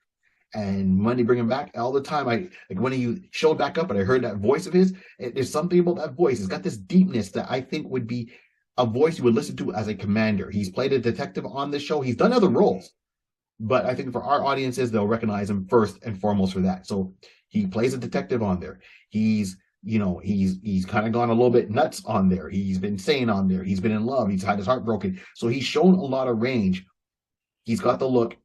And when they bring him back, all the time, when he showed back up and I heard that voice of his, there's something about that voice. It's got this deepness that I think would be a voice you would listen to as a commander. He's played a detective on this show. He's done other roles. But I think for our audiences, they'll recognize him first and foremost for that. So he plays a detective on there. He's kind of gone a little bit nuts on there. He's been sane on there. He's been in love. He's had his heart broken. So he's shown a lot of range. He's got the look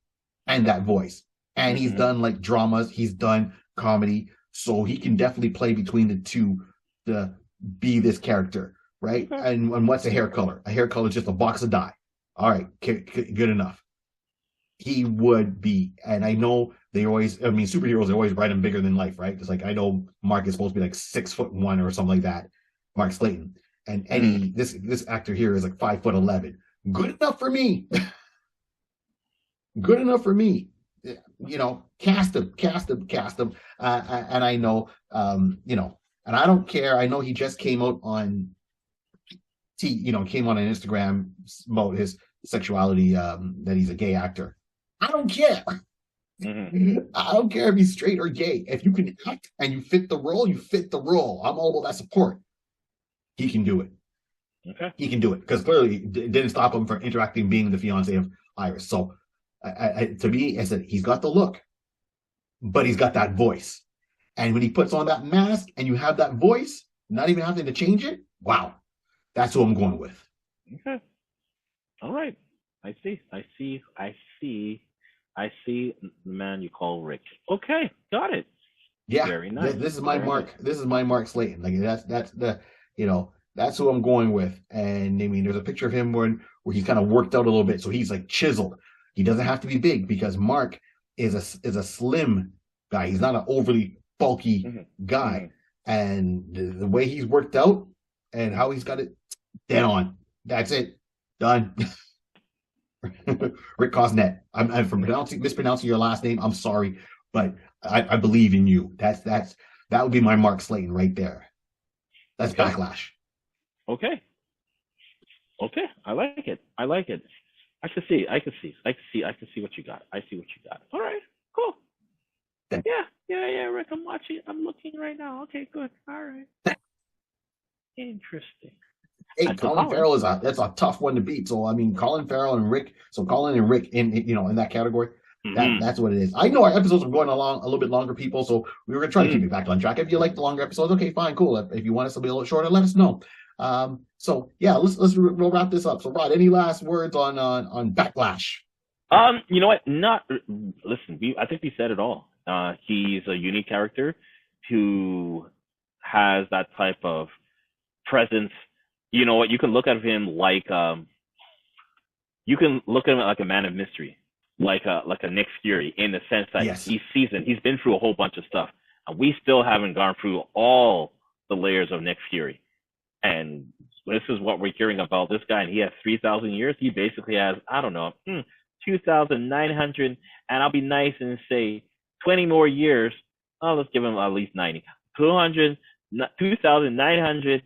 and that voice. And he's done like dramas, he's done comedy, so he can definitely play between the two to be this character, right? And what's a hair color? A hair color is just a box of dye. All right, good enough. He would be, and I know superheroes, they always write him bigger than life, right? It's like, I know Mark is supposed to be like 6'1" or something like that, Mark Slayton. And Eddie, this actor here is like 5'11". Good enough for me. Good enough for me. You know, cast him. And I know, you know, and I don't care. I know he just came out on came on an Instagram about his sexuality, that he's a gay actor. I don't care. I don't care if he's straight or gay. If you can act and you fit the role, you fit the role. I'm all about that support. He can do it. Okay. He can do it because clearly it didn't stop him from interacting, being the fiance of Iris. So to me, I said, he's got the look, but he's got that voice. And when he puts on that mask and you have that voice, not even having to change it, wow, that's who I'm going with. Okay. All right. I see the man you call Rick. Okay, got it. Yeah. Very nice. This is my Mark. This is my Mark Slayton. Like that's the, you know, that's who I'm going with. And I mean, there's a picture of him where he's kind of worked out a little bit, so he's like chiseled. He doesn't have to be big because Mark is a slim guy. He's not an overly bulky guy. And the way he's worked out and how he's got it dead on. That's it. Done. Rick Cosnet. I'm from mispronouncing your last name. I'm sorry, but I believe in you. That would be my Mark Slayton right there. That's okay. Backlash. Okay. I like it. I can see what you got. I see what you got. All right, cool. Yeah, Rick, I'm watching. I'm looking right now. Okay, good. All right. Interesting. Hey, Colin Farrell that's a tough one to beat. So I mean, Colin Farrell and Rick. So Colin and Rick in that category. That's what it is. I know our episodes are going along a little bit longer, people. So we were gonna try to keep it back on track. If you like the longer episodes, okay, fine, cool. If you want us to be a little shorter, let us know. So yeah, we'll wrap this up. So Rod, any last words on Backlash? You know what? Listen. I think we said it all. He's a unique character who has that type of presence. You know what? You can look at him like like a man of mystery, like a Nick Fury, in the sense that he's seasoned. He's been through a whole bunch of stuff, and we still haven't gone through all the layers of Nick Fury. And this is what we're hearing about this guy, and he has 3,000 years. He basically has, I don't know, 2,900, and I'll be nice and say 20 more years. Oh, let's give him at least 90. 2,900,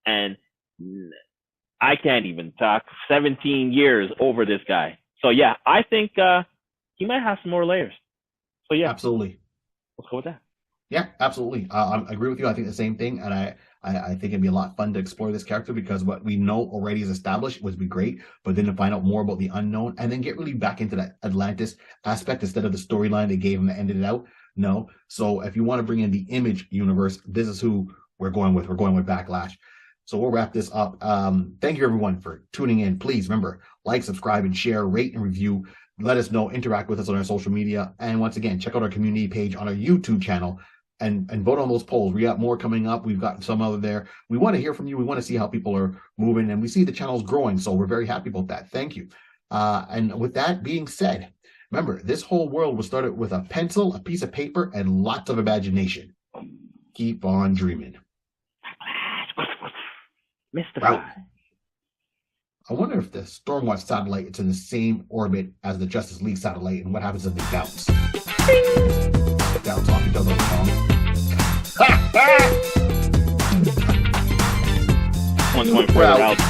and I can't even talk 17 years over this guy. So yeah, I think he might have some more layers. So yeah, absolutely. Let's go with that. Yeah, absolutely. I agree with you. I think the same thing, and I think it'd be a lot fun to explore this character because what we know already is established would be great, but then to find out more about the unknown and then get really back into that Atlantis aspect instead of the storyline they gave him that ended it out. No. So if you want to bring in the Image universe, this is who we're going with. We're going with Backlash. So we'll wrap this up. Thank you everyone for tuning in. Please remember, like, subscribe, and share, rate, and review. Let us know, interact with us on our social media. And once again, check out our community page on our YouTube channel and vote on those polls. We got more coming up. We've got some other there. We want to hear from you. We want to see how people are moving, and we see the channel's growing. So we're very happy about that. Thank you. And with that being said, remember, this whole world was started with a pencil, a piece of paper, and lots of imagination. Keep on dreaming. Mystify. I wonder if the Stormwatch satellite is in the same orbit as the Justice League satellite, and what happens if they bounce. Bounce off each other. One's going for a route.